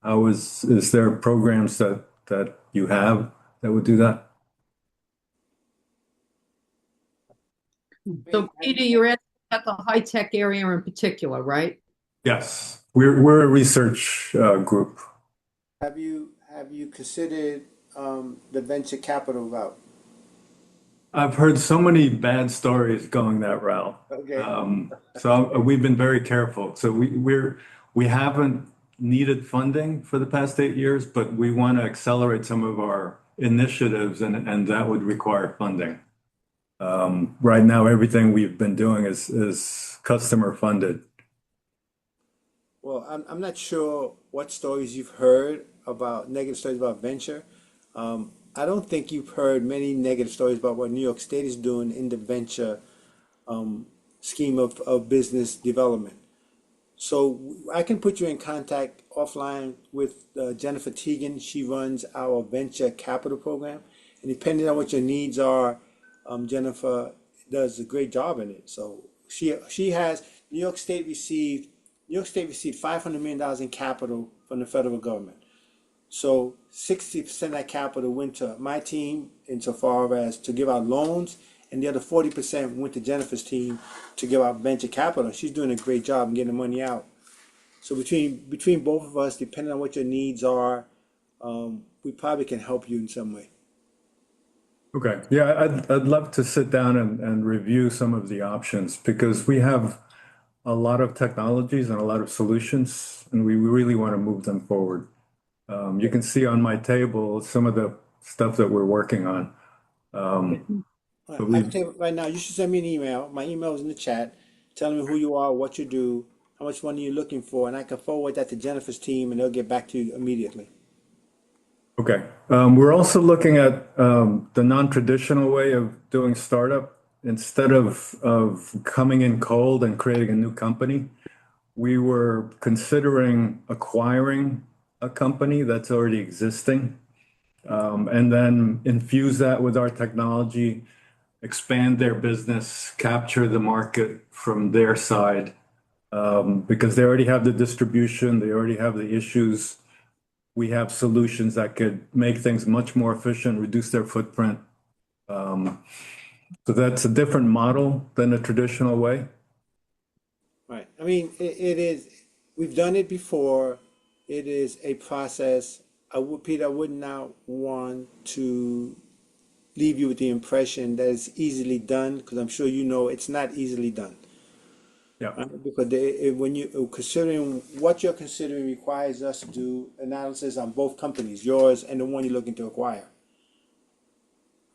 Is there programs that you have that would do that? So, Peter, you're at the high-tech area in particular, right? Yes, we're a research group. Have you considered the venture capital route? I've heard so many bad stories going that route. Okay. So we've been very careful. So we haven't needed funding for the past 8 years, but we want to accelerate some of our initiatives, and that would require funding. Right now, everything we've been doing is customer funded. Well, I'm not sure what stories you've heard about negative stories about venture. I don't think you've heard many negative stories about what New York State is doing in the venture scheme of business development. So I can put you in contact offline with Jennifer Teagan. She runs our venture capital program, and depending on what your needs are, Jennifer does a great job in it. So she has New York State received $500 million in capital from the federal government. So 60% of that capital went to my team insofar as to give out loans, and the other 40% went to Jennifer's team to give out venture capital. She's doing a great job in getting the money out. So between both of us, depending on what your needs are, we probably can help you in some way. Okay. Yeah, I'd love to sit down and review some of the options, because we have a lot of technologies and a lot of solutions, and we really want to move them forward. You can see on my table some of the stuff that we're working on. I can tell you right now, you should send me an email. My email is in the chat. Tell me who you are, what you do, how much money you're looking for, and I can forward that to Jennifer's team, and they'll get back to you immediately. Okay. We're also looking at the non-traditional way of doing startup. Instead of coming in cold and creating a new company, we were considering acquiring a company that's already existing, and then infuse that with our technology, expand their business, capture the market from their side, because they already have the distribution, they already have the issues. We have solutions that could make things much more efficient, reduce their footprint. So that's a different model than the traditional way. Right. I mean, it is, we've done it before. It is a process. Peter, I would not want to leave you with the impression that it's easily done, because I'm sure you know it's not easily done. Yeah. Because when you considering what you're considering requires us to do analysis on both companies, yours and the one you're looking to acquire.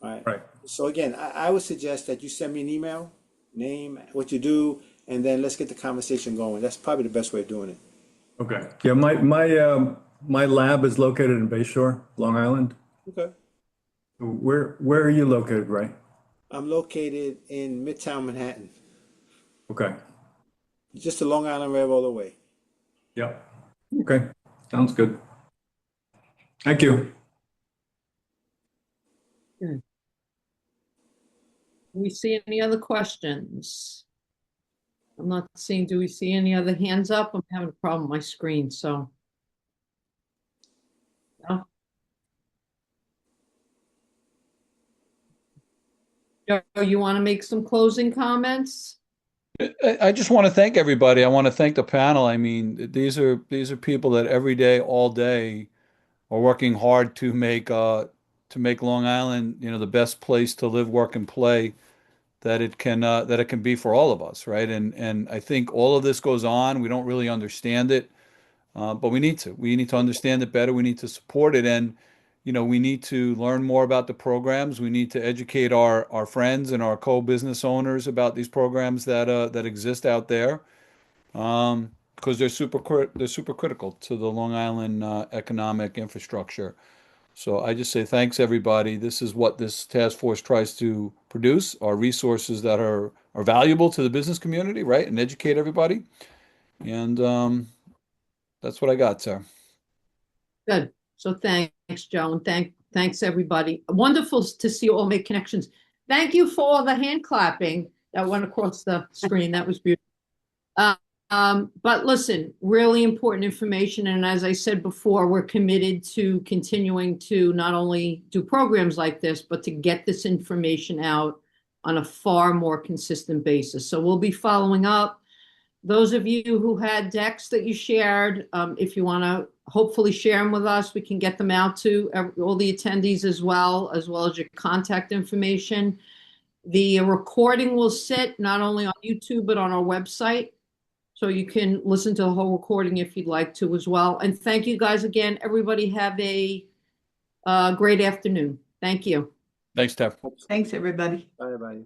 Right. So again, I would suggest that you send me an email, name, what you do, and then let's get the conversation going. That's probably the best way of doing it. Okay. Yeah, my lab is located in Bayshore, Long Island. Okay. Where are you located, Ray? I'm located in Midtown Manhattan, Okay. just the Long Island Railroad away. Yep. Okay. Sounds good. Thank you. Do we see any other questions? I'm not seeing, do we see any other hands up? I'm having a problem with my screen, so. No? Joe, you want to make some closing comments? I just want to thank everybody. I want to thank the panel. I mean, these are people that every day, all day, are working hard to make Long Island, the best place to live, work, and play that it can be for all of us, right? And I think all of this goes on. We don't really understand it, but we need to. We need to understand it better. We need to support it, and we need to learn more about the programs. We need to educate our friends and our co-business owners about these programs that exist out there, because they're super critical to the Long Island economic infrastructure. So I just say thanks, everybody. This is what this task force tries to produce, are resources that are valuable to the business community, right? And educate everybody. And that's what I got, sir. Good. So thanks, Joe, and thanks everybody. Wonderful to see you all make connections. Thank you for all the hand clapping that went across the screen. That was beautiful. But listen, really important information. And as I said before, we're committed to continuing to not only do programs like this, but to get this information out on a far more consistent basis. So we'll be following up. Those of you who had decks that you shared, if you want to hopefully share them with us, we can get them out to all the attendees as well as your contact information. The recording will sit not only on YouTube, but on our website. So you can listen to the whole recording if you'd like to as well. And thank you guys again. Everybody have a great afternoon. Thank you. Thanks, Tef. Thanks, everybody. Bye, everybody.